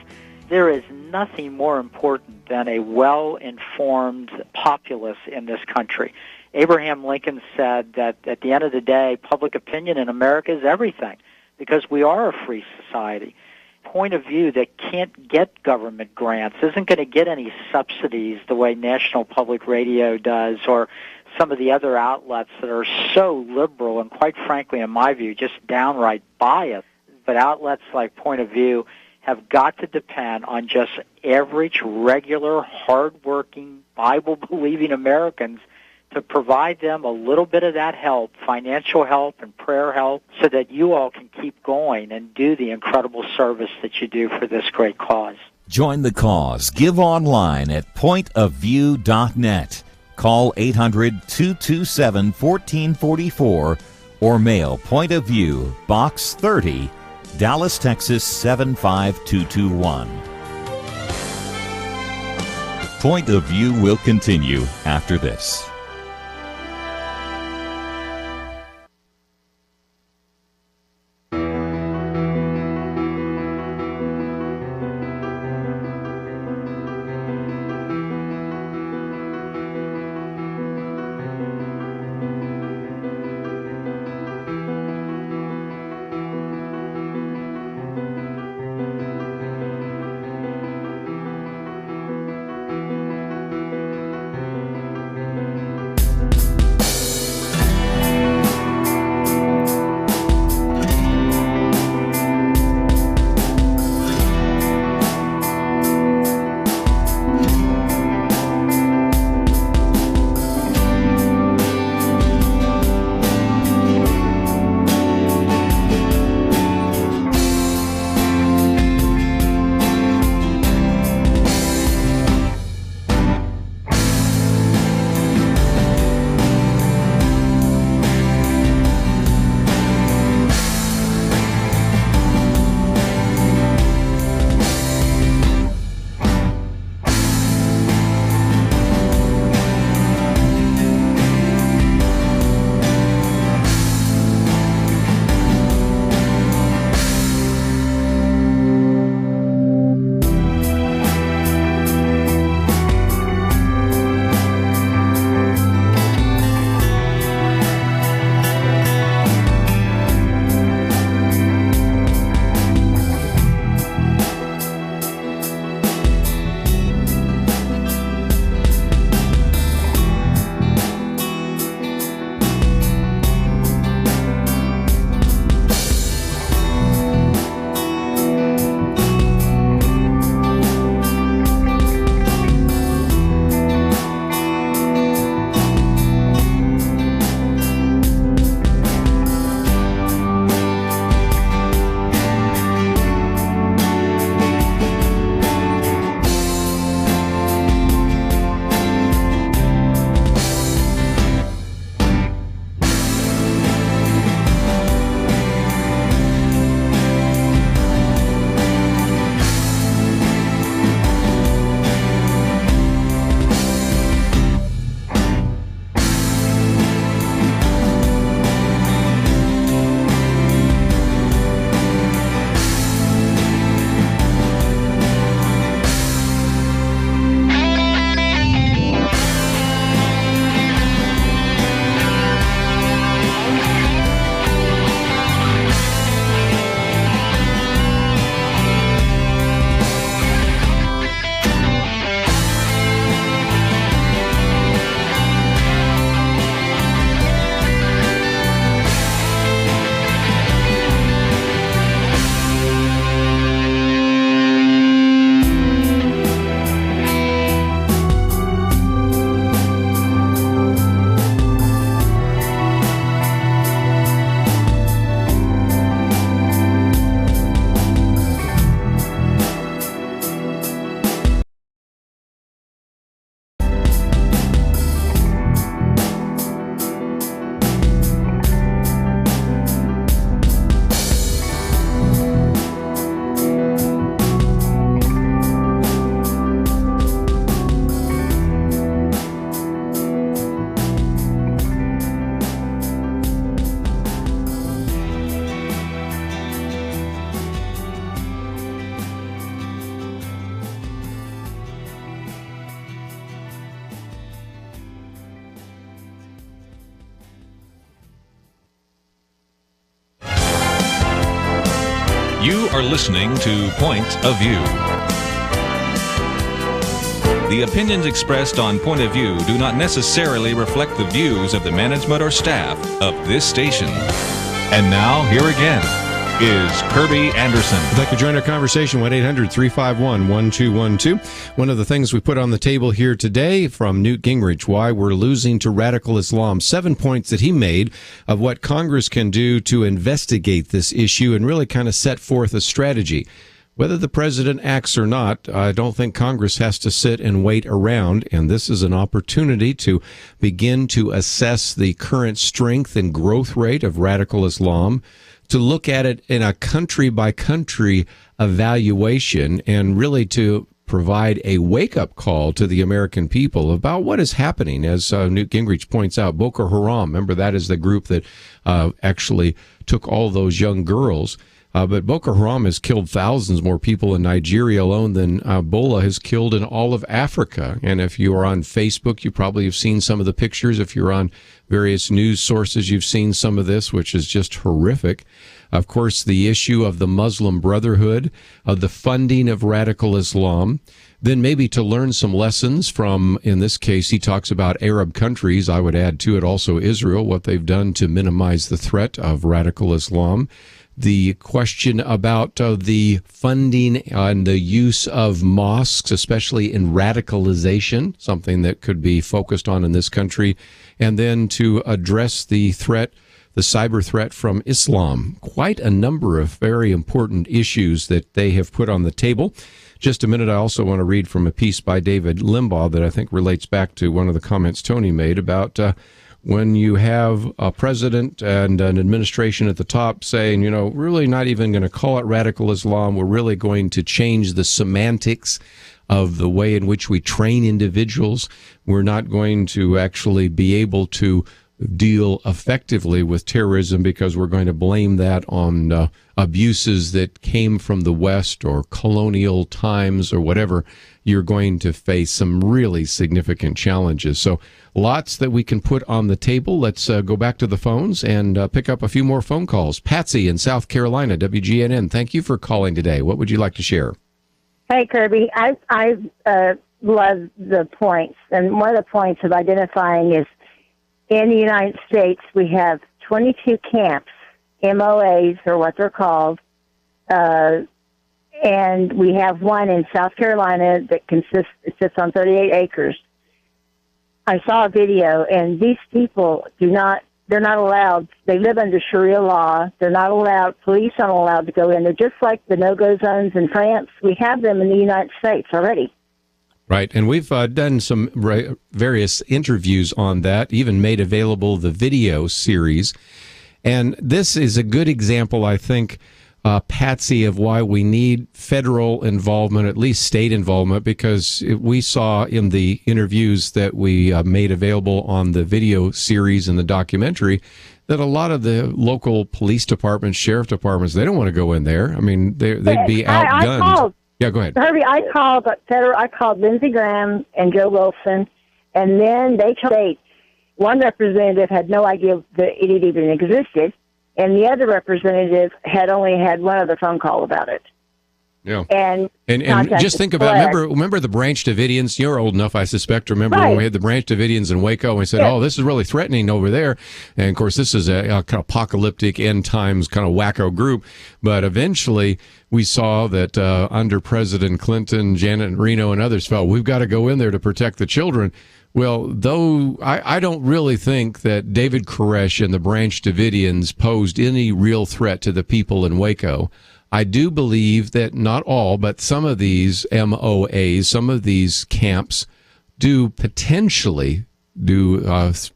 There is nothing more important than a well-informed populace in this country. Abraham Lincoln said that at the end of the day, public opinion in America is everything, because we are a free society. Point of view that can't get government grants, isn't going to get any subsidies the way National Public Radio does, or some of the other outlets that are so liberal and, quite frankly, in my view, just downright biased. But outlets like Point of View have got to depend on just average, regular, hardworking, Bible-believing Americans to provide them a little bit of that help, financial help and prayer help, so that you all can keep going and do the incredible service that you do for this great cause. Join the cause. Give online at pointofview.net. Call 800-227-1444 or mail Point of View, Box 30, Dallas, Texas 75221. Point of View will continue after this. for listening to Point of View. The opinions expressed on Point of View do not necessarily reflect the views of the management or staff of this station. And now, here again is Kirby Anderson. If you'd like to join our conversation, 1-800-351-1212. One of the things we put on the table here today from Newt Gingrich, why we're losing to radical Islam. 7 points that he made of what Congress can do to investigate this issue and really kind of set forth a strategy. Whether the president acts or not, I don't think Congress has to sit and wait around, and this is an opportunity to begin to assess the current strength and growth rate of radical Islam, to look at it in a country-by-country evaluation, and really to provide a wake-up call to the American people about what is happening. As Newt Gingrich points out, Boko Haram, remember that is the group that actually took all those young girls. But Boko Haram has killed thousands more people in Nigeria alone than Ebola has killed in all of Africa. And if you are on Facebook, you probably have seen some of the pictures. If you're on various news sources, you've seen some of this, which is just horrific. Of course, the issue of the Muslim Brotherhood, of the funding of radical Islam. Then maybe to learn some lessons from, in this case, he talks about Arab countries. I would add to it also Israel, what they've done to minimize the threat of radical Islam. The question about the funding and the use of mosques, especially in radicalization, something that could be focused on in this country, and then to address the threat, the cyber threat from Islam. Quite a number of very important issues that they have put on the table. Just a minute, I also want to read from a piece by David Limbaugh that I think relates back to one of the comments Tony made about when you have a president and an administration at the top saying, you know, really not even going to call it radical Islam. We're really going to change the semantics of the way in which we train individuals. We're not going to actually be able to deal effectively with terrorism because we're going to blame that on abuses that came from the West or colonial times or whatever. You're going to face some really significant challenges. So lots that we can put on the table. Let's go back to the phones and pick up a few more phone calls. Patsy in South Carolina, WGNN. Thank you for calling today. What would you like to share? Hey, Kirby. I love the points. And one of the points of identifying is in the United States, we have 22 camps, MOAs, or what they're called, and we have one in South Carolina that sits on 38 acres. I saw a video, and these people they're not allowed, they live under Sharia law, they're not allowed, police aren't allowed to go in. They're just like the no-go zones in France. We have them in the United States already. Right, and we've done some various interviews on that, even made available the video series. And this is a good example, I think, Patsy, of why we need federal involvement, at least state involvement, because we saw in the interviews that we made available on the video series and the documentary that a lot of the local police departments, sheriff departments, they don't want to go in there. I mean, they'd be outgunned. Yeah, go ahead. Herbie, I called Lindsey Graham and Joe Wilson, and then they told one representative had no idea that it even existed, and the other representative had only had one other phone call about it. Yeah. And just think about, remember the Branch Davidians? You're old enough, I suspect. Remember when we had the Branch Davidians in Waco and we said, oh, this is really threatening over there. And of course, this is a kind of apocalyptic end times kind of wacko group. But eventually we saw that under President Clinton, Janet Reno and others felt we've got to go in there to protect the children. Well, though I don't really think that David Koresh and the Branch Davidians posed any real threat to the people in Waco. I do believe that not all, but some of these MOAs, some of these camps do potentially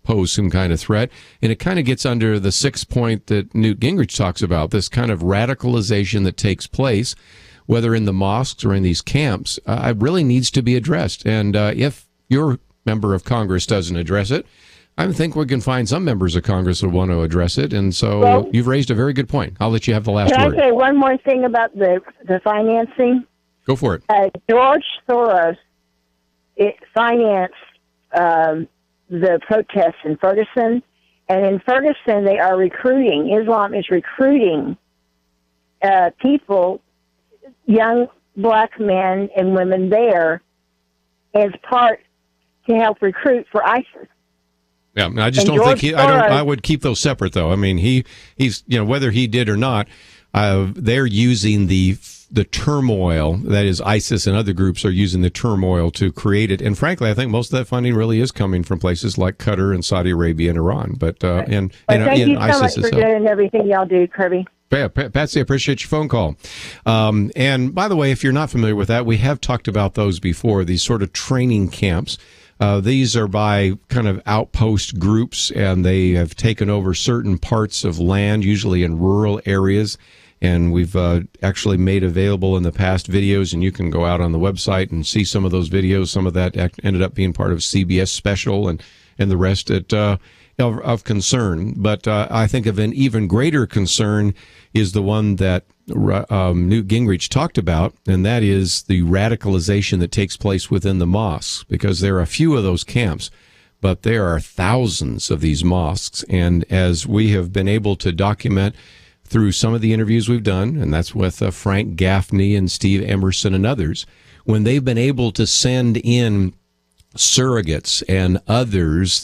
pose some kind of threat. And it kind of gets under the 6th point that Newt Gingrich talks about, this kind of radicalization that takes place, whether in the mosques or in these camps, really needs to be addressed. And if your member of Congress doesn't address it, I think we can find some members of Congress who want to address it. And so you've raised a very good point. I'll let you have the last word. Can I say one more thing about the financing? Go for it. George Soros financed the protests in Ferguson. And in Ferguson, they are recruiting, Islam is recruiting people young black men and women there as part to help recruit for ISIS. Yeah, I just don't think I would keep those separate, though. I mean, he's whether he did or not, they're using the turmoil, that is ISIS and other groups are using the turmoil to create it. And frankly, I think most of that funding really is coming from places like Qatar and Saudi Arabia and Iran. But thank you so much for doing everything y'all do, Kirby. Yeah, Patsy, I appreciate your phone call. And by the way, if you're not familiar with that, we have talked about those before, these sort of training camps. These are by kind of outpost groups, and they have taken over certain parts of land, usually in rural areas. And we've actually made available in the past videos, and you can go out on the website and see some of those videos. Some of that ended up being part of CBS Special, and the rest of concern. But I think of an even greater concern is the one that Newt Gingrich talked about, and that is the radicalization that takes place within the mosques, because there are a few of those camps, but there are thousands of these mosques. And as we have been able to document through some of the interviews we've done, and that's with Frank Gaffney and Steve Emerson and others, when they've been able to send in surrogates and others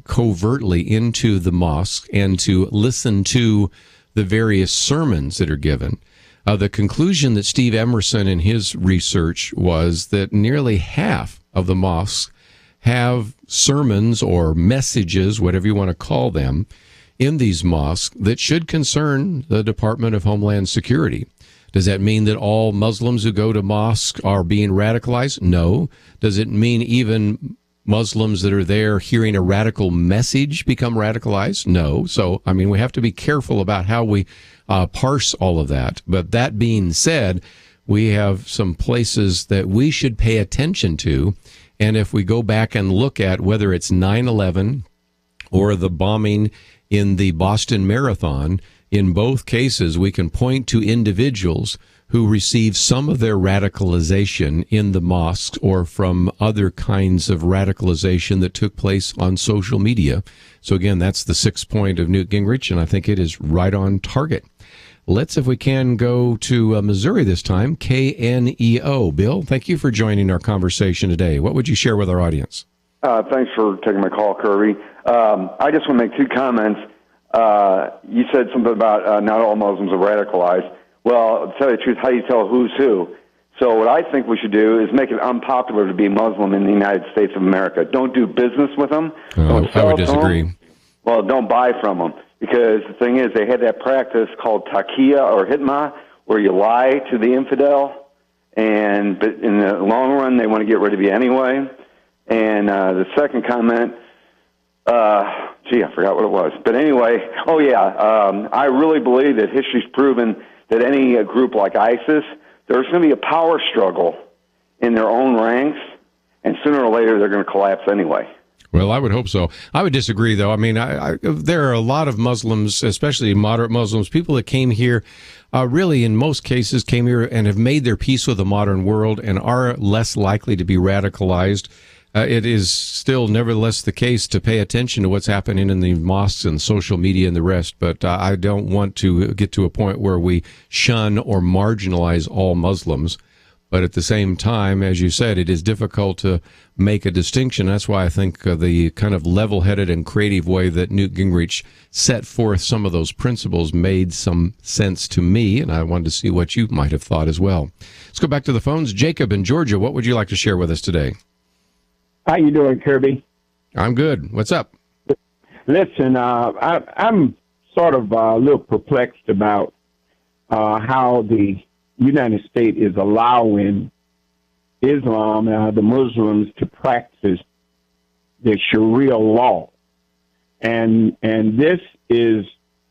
covertly into the mosque and to listen to the various sermons that are given, the conclusion that Steve Emerson in his research was that nearly half of the mosques have sermons or messages, whatever you want to call them, in these mosques that should concern the Department of Homeland Security. Does that mean that all Muslims who go to mosques are being radicalized? No. Does it mean even Muslims that are there hearing a radical message become radicalized? No. So, I mean, we have to be careful about how we parse all of that. But that being said, we have some places that we should pay attention to. And if we go back and look at whether it's 9/11 or the bombing in the Boston Marathon, in both cases, we can point to individuals who received some of their radicalization in the mosques or from other kinds of radicalization that took place on social media. So again, that's the 6th point of Newt Gingrich, and I think it is right on target. Let's, if we can, go to Missouri this time, KNEO. Bill, thank you for joining our conversation today. What would you share with our audience? Thanks for taking my call, Kirby. I just want to make 2 comments. You said something about not all Muslims are radicalized. Well, to tell you the truth, how do you tell who's who? So what I think we should do is make it unpopular to be Muslim in the United States of America. Don't do business with them. I would disagree. Well, don't buy from them. Because the thing is, they had that practice called taqiyya or hitma, where you lie to the infidel, but in the long run, they want to get rid of you anyway. And the second comment, I forgot what it was. But anyway, I really believe that history's proven that any group like ISIS, there's going to be a power struggle in their own ranks, and sooner or later they're going to collapse anyway. Well, I would hope so. I would disagree, though. I mean, there are a lot of Muslims, especially moderate Muslims, people that came here, really in most cases came here and have made their peace with the modern world and are less likely to be radicalized. It is still nevertheless the case to pay attention to what's happening in the mosques and social media and the rest, but I don't want to get to a point where we shun or marginalize all Muslims. But at the same time, as you said, it is difficult to make a distinction. That's why I think the kind of level-headed and creative way that Newt Gingrich set forth some of those principles made some sense to me, and I wanted to see what you might have thought as well. Let's go back to the phones. Jacob in Georgia, what would you like to share with us today? How you doing, Kirby? I'm good. What's up? Listen, I'm sort of a little perplexed about how the United States is allowing Islam, the Muslims, to practice the Sharia law. And this is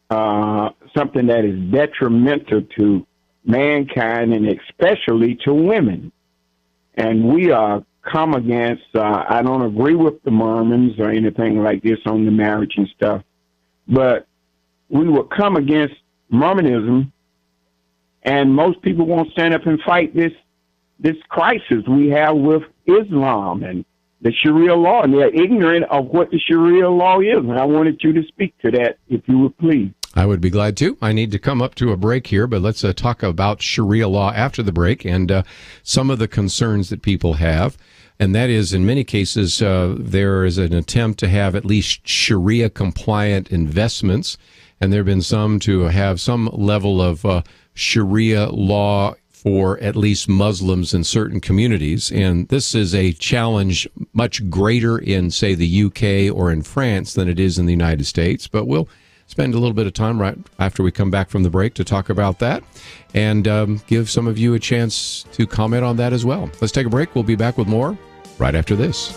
something that is detrimental to mankind and especially to women. And we are come against, I don't agree with the Mormons or anything like this on the marriage and stuff, but we will come against Mormonism, and most people won't stand up and fight this crisis we have with Islam and the Sharia law, and they're ignorant of what the Sharia law is. And I wanted you to speak to that, if you would please. I would be glad to. I need to come up to a break here, but let's talk about Sharia law after the break and some of the concerns that people have. And that is, in many cases, there is an attempt to have at least Sharia-compliant investments, and there have been some to have some level of Sharia law for at least Muslims in certain communities. And this is a challenge much greater in, say, the UK or in France than it is in the United States. But we'll spend a little bit of time right after we come back from the break to talk about that and give some of you a chance to comment on that as well. Let's take a break. We'll be back with more right after this.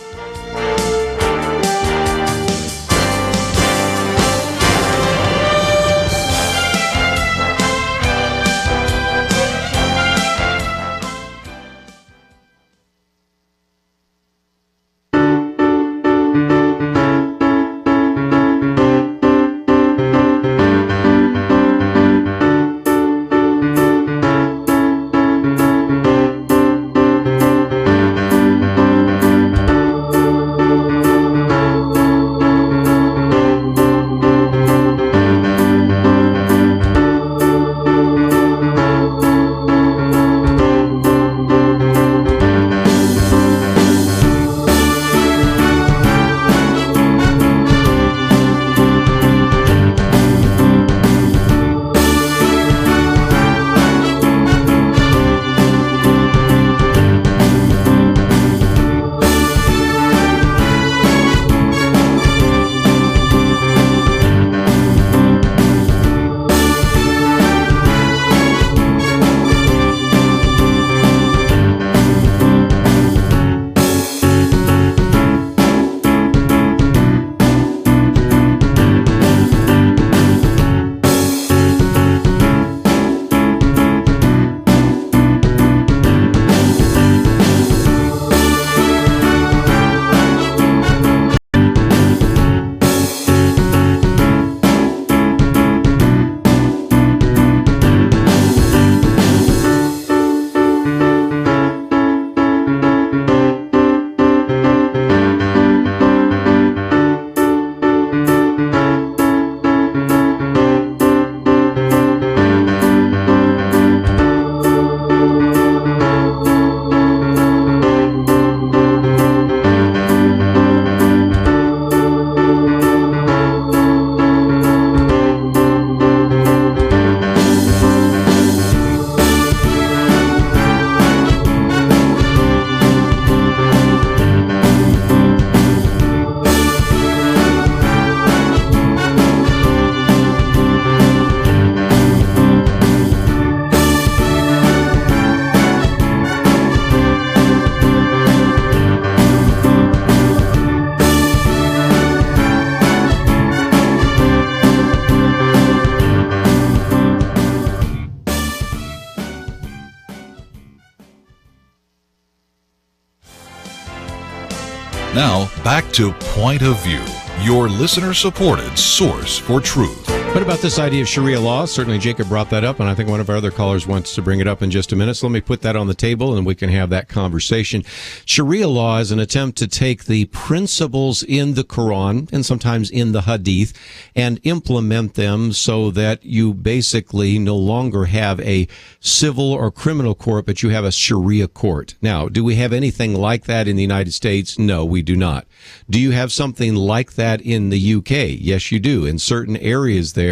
Now, back to Point of View, your listener-supported source for truth. What about this idea of Sharia law? Certainly Jacob brought that up, and I think one of our other callers wants to bring it up in just a minute. So let me put that on the table, and we can have that conversation. Sharia law is an attempt to take the principles in the Quran, and sometimes in the Hadith, and implement them so that you basically no longer have a civil or criminal court, but you have a Sharia court. Now, do we have anything like that in the United States? No, we do not. Do you have something like that in the UK? Yes, you do. In certain areas there,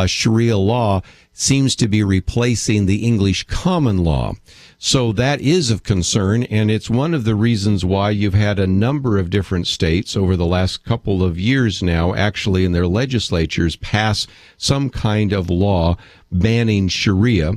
Sharia law seems to be replacing the English common law. So that is of concern, and it's one of the reasons why you've had a number of different states over the last couple of years now actually in their legislatures pass some kind of law banning Sharia.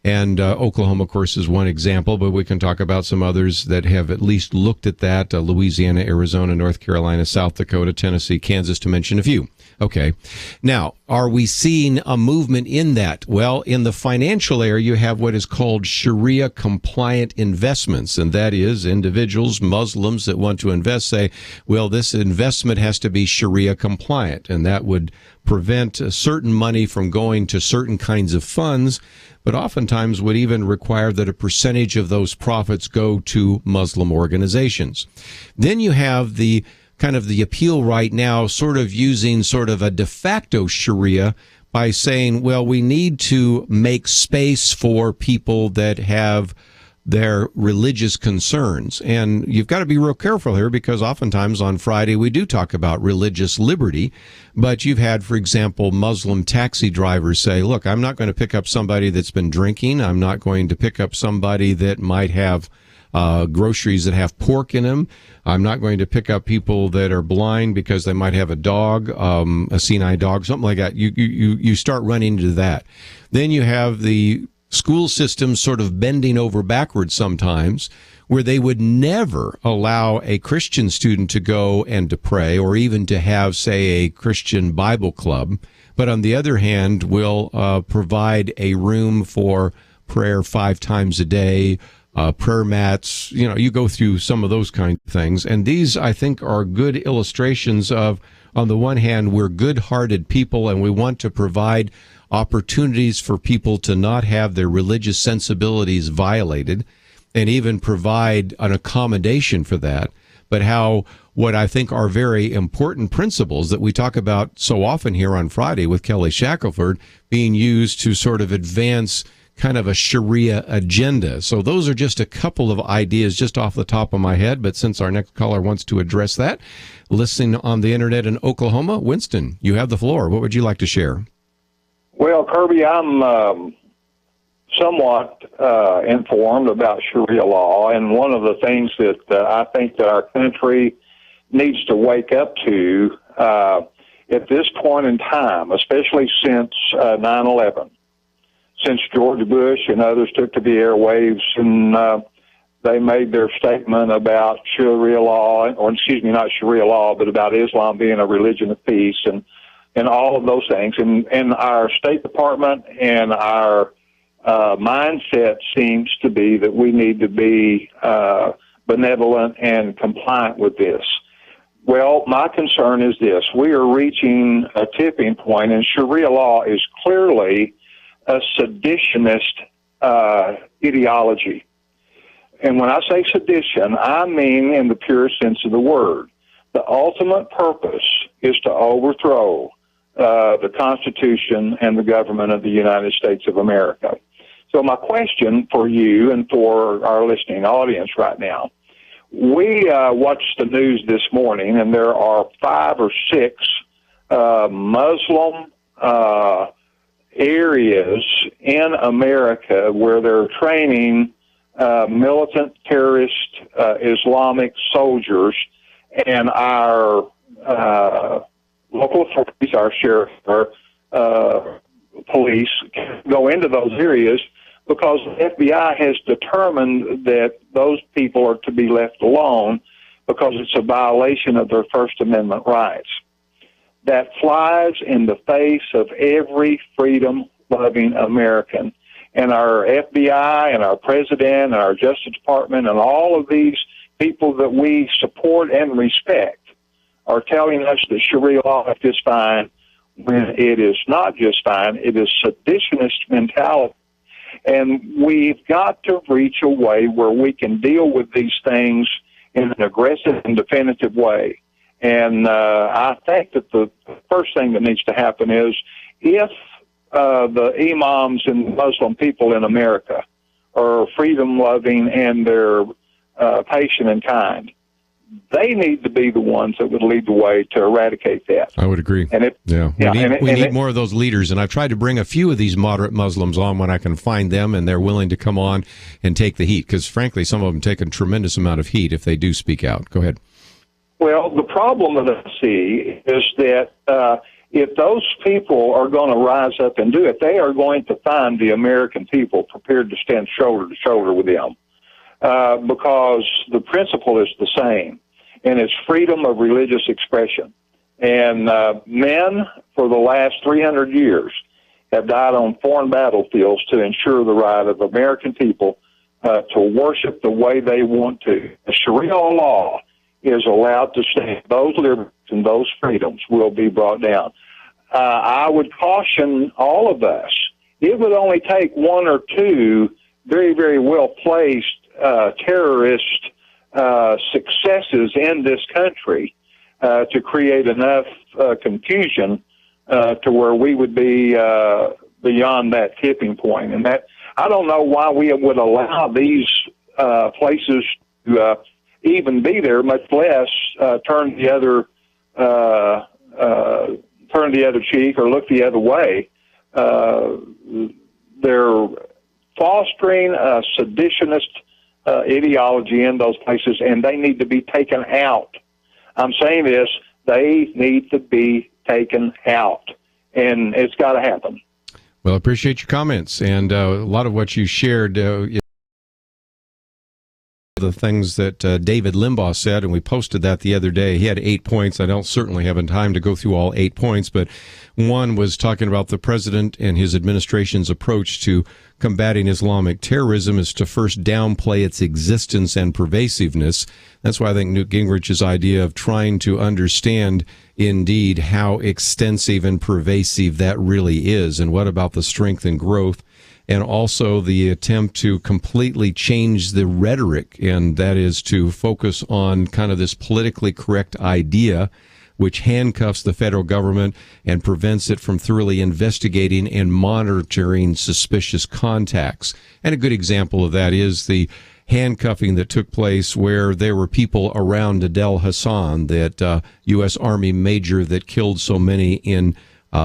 And Oklahoma, of course, is one example, but we can talk about some others that have at least looked at that. Louisiana, Arizona, North Carolina, South Dakota, Tennessee, Kansas, to mention a few. Okay. Now, are we seeing a movement in that? Well, in the financial area, you have what is called Sharia compliant investments. And that is individuals, Muslims that want to invest say, well, this investment has to be Sharia compliant. And that would prevent certain money from going to certain kinds of funds, but oftentimes would even require that a percentage of those profits go to Muslim organizations. Then you have the kind of the appeal right now, sort of using sort of a de facto Sharia, by saying, well, we need to make space for people that have their religious concerns. And you've got to be real careful here, because oftentimes on Friday we do talk about religious liberty. But you've had, for example, Muslim taxi drivers say, look, I'm not going to pick up somebody that's been drinking. I'm not going to pick up somebody that might have groceries that have pork in them. I'm not going to pick up people that are blind because they might have a dog, a senile dog, something like that. You start running into that. Then you have the school systems sort of bending over backwards sometimes, where they would never allow a Christian student to go and to pray, or even to have, say, a Christian Bible club, but on the other hand will provide a room for prayer 5 times a day, prayer mats. You go through some of those kind of things, and these, I think, are good illustrations of, on the one hand, we're good-hearted people and we want to provide opportunities for people to not have their religious sensibilities violated, and even provide an accommodation for that. But how what I think are very important principles that we talk about so often here on Friday with Kelly Shackelford being used to sort of advance kind of a Sharia agenda. So those are just a couple of ideas just off the top of my head. But since our next caller wants to address that, listening on the internet in Oklahoma, Winston, you have the floor. What would you like to share? Well, Kirby, I'm somewhat informed about Sharia law, and one of the things that I think that our country needs to wake up to at this point in time, especially since 9/11, since George Bush and others took to the airwaves and they made their statement about Sharia law, or excuse me, not Sharia law, but about Islam being a religion of peace, and all of those things. And our State Department and our mindset seems to be that we need to be benevolent and compliant with this. Well, my concern is this. We are reaching a tipping point, and Sharia law is clearly a seditionist ideology. And when I say sedition, I mean in the purest sense of the word. The ultimate purpose is to overthrow the Constitution and the government of the United States of America. So my question for you and for our listening audience right now, we watched the news this morning, and there are 5 or 6 Muslim areas in America where they're training militant terrorist Islamic soldiers, and our local authorities, our sheriff, our police go into those areas because the FBI has determined that those people are to be left alone because it's a violation of their First Amendment rights. That flies in the face of every freedom-loving American. And our FBI and our president and our Justice Department and all of these people that we support and respect are telling us that Sharia law is just fine, when it is not just fine. It is seditionist mentality. And we've got to reach a way where we can deal with these things in an aggressive and definitive way. And I think that the first thing that needs to happen is, if the imams and Muslim people in America are freedom-loving and they're patient and kind, they need to be the ones that would lead the way to eradicate that. I would agree. And we need more of those leaders. And I've tried to bring a few of these moderate Muslims on when I can find them, and they're willing to come on and take the heat. Because frankly, some of them take a tremendous amount of heat if they do speak out. Go ahead. Well, the problem that I see is that if those people are going to rise up and do it, they are going to find the American people prepared to stand shoulder to shoulder with them. Because the principle is the same, and it's freedom of religious expression. And men, for the last 300 years, have died on foreign battlefields to ensure the right of American people to worship the way they want to. The Sharia law is allowed to stand. Those liberties and those freedoms will be brought down. I would caution all of us, it would only take 1 or 2 very, very well-placed terrorist successes in this country to create enough confusion to where we would be beyond that tipping point. And that I don't know why we would allow these places to even be there, much less turn the other cheek or look the other way. They're fostering a seditionist ideology in those places, and they need to be taken out. I'm saying this, they need to be taken out, and it's got to happen. Well, I appreciate your comments, and a lot of what you shared, the things that David Limbaugh said, and we posted that the other day. He had 8 points. I don't certainly have time to go through all 8 points, but one was talking about the president and his administration's approach to combating Islamic terrorism is to first downplay its existence and pervasiveness. That's why I think Newt Gingrich's idea of trying to understand indeed how extensive and pervasive that really is, and what about the strength and growth, and also the attempt to completely change the rhetoric, and that is to focus on kind of this politically correct idea which handcuffs the federal government and prevents it from thoroughly investigating and monitoring suspicious contacts. And a good example of that is the handcuffing that took place where there were people around Adel Hassan, that U.S. Army major that killed so many in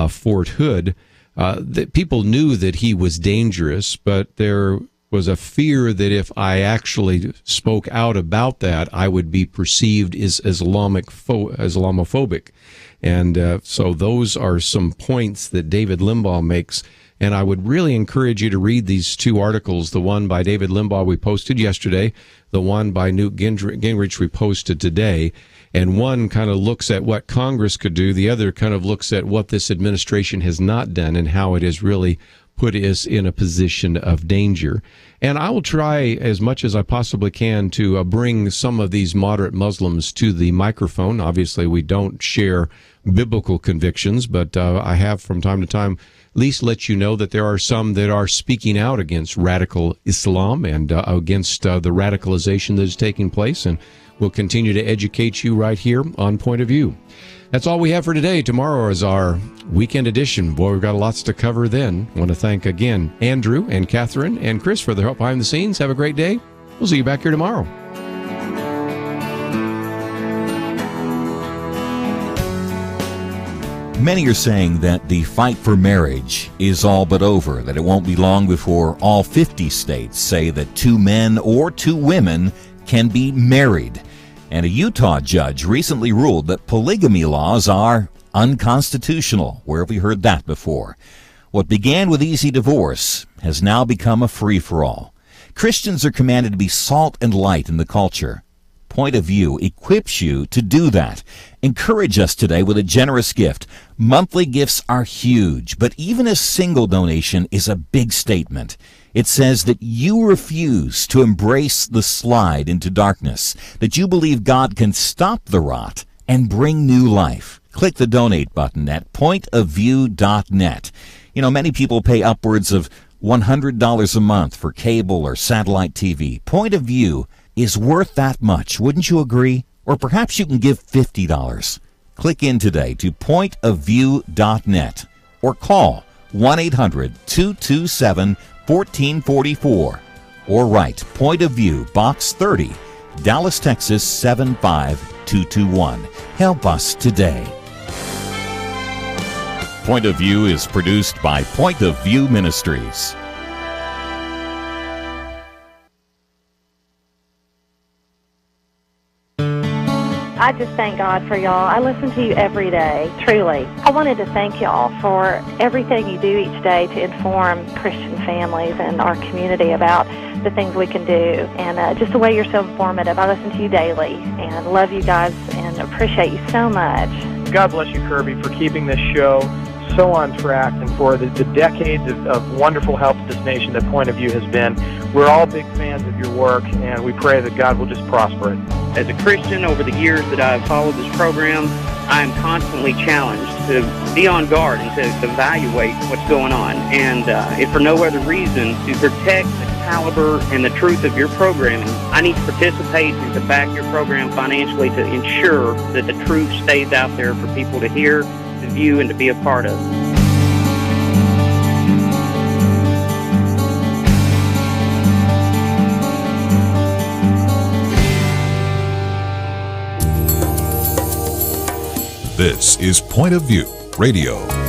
Fort Hood. That people knew that he was dangerous, but there was a fear that if I actually spoke out about that, I would be perceived as Islamophobic. And so those are some points that David Limbaugh makes. And I would really encourage you to read these 2 articles, the one by David Limbaugh we posted yesterday, the one by Newt Gingrich we posted today. And one kind of looks at what Congress could do. The other kind of looks at what this administration has not done and how it has really put us in a position of danger. And I will try as much as I possibly can to bring some of these moderate Muslims to the microphone. Obviously, we don't share biblical convictions, but I have from time to time at least let you know that there are some that are speaking out against radical Islam and against the radicalization that is taking place. And we'll continue to educate you right here on Point of View. That's all we have for today. Tomorrow is our weekend edition. Boy, we've got lots to cover then. I want to thank again Andrew and Catherine and Chris for their help behind the scenes. Have a great day. We'll see you back here tomorrow. Many are saying that the fight for marriage is all but over, that it won't be long before all 50 states say that 2 men or 2 women can be married. And a Utah judge recently ruled that polygamy laws are unconstitutional. Where have we heard that before? What began with easy divorce has now become a free-for-all. Christians are commanded to be salt and light in the culture. Point of View equips you to do that. Encourage us today with a generous gift. Monthly gifts are huge, but even a single donation is a big statement. It says that you refuse to embrace the slide into darkness, that you believe God can stop the rot and bring new life. Click the donate button at pointofview.net. You know, many people pay upwards of $100 a month for cable or satellite TV. Point of View is worth that much, wouldn't you agree? Or perhaps you can give $50. Click in today to pointofview.net or call 1-800-227-1444 or write Point of View, Box 30, Dallas, Texas 75221. Help us today. Point of View is produced by Point of View Ministries. I just thank God for y'all. I listen to you every day, truly. I wanted to thank y'all for everything you do each day to inform Christian families and our community about the things we can do, and just the way you're so informative. I listen to you daily and love you guys and appreciate you so much. God bless you, Kirby, for keeping this show so on track and for the decades of wonderful help to this nation that Point of View has been. We're all big fans of your work, and we pray that God will just prosper it. As a Christian, over the years that I've followed this program, I am constantly challenged to be on guard and to evaluate what's going on. And if for no other reason, to protect the caliber and the truth of your programming, I need to participate and to back your program financially to ensure that the truth stays out there for people to hear to view and to be a part of. This is Point of View Radio.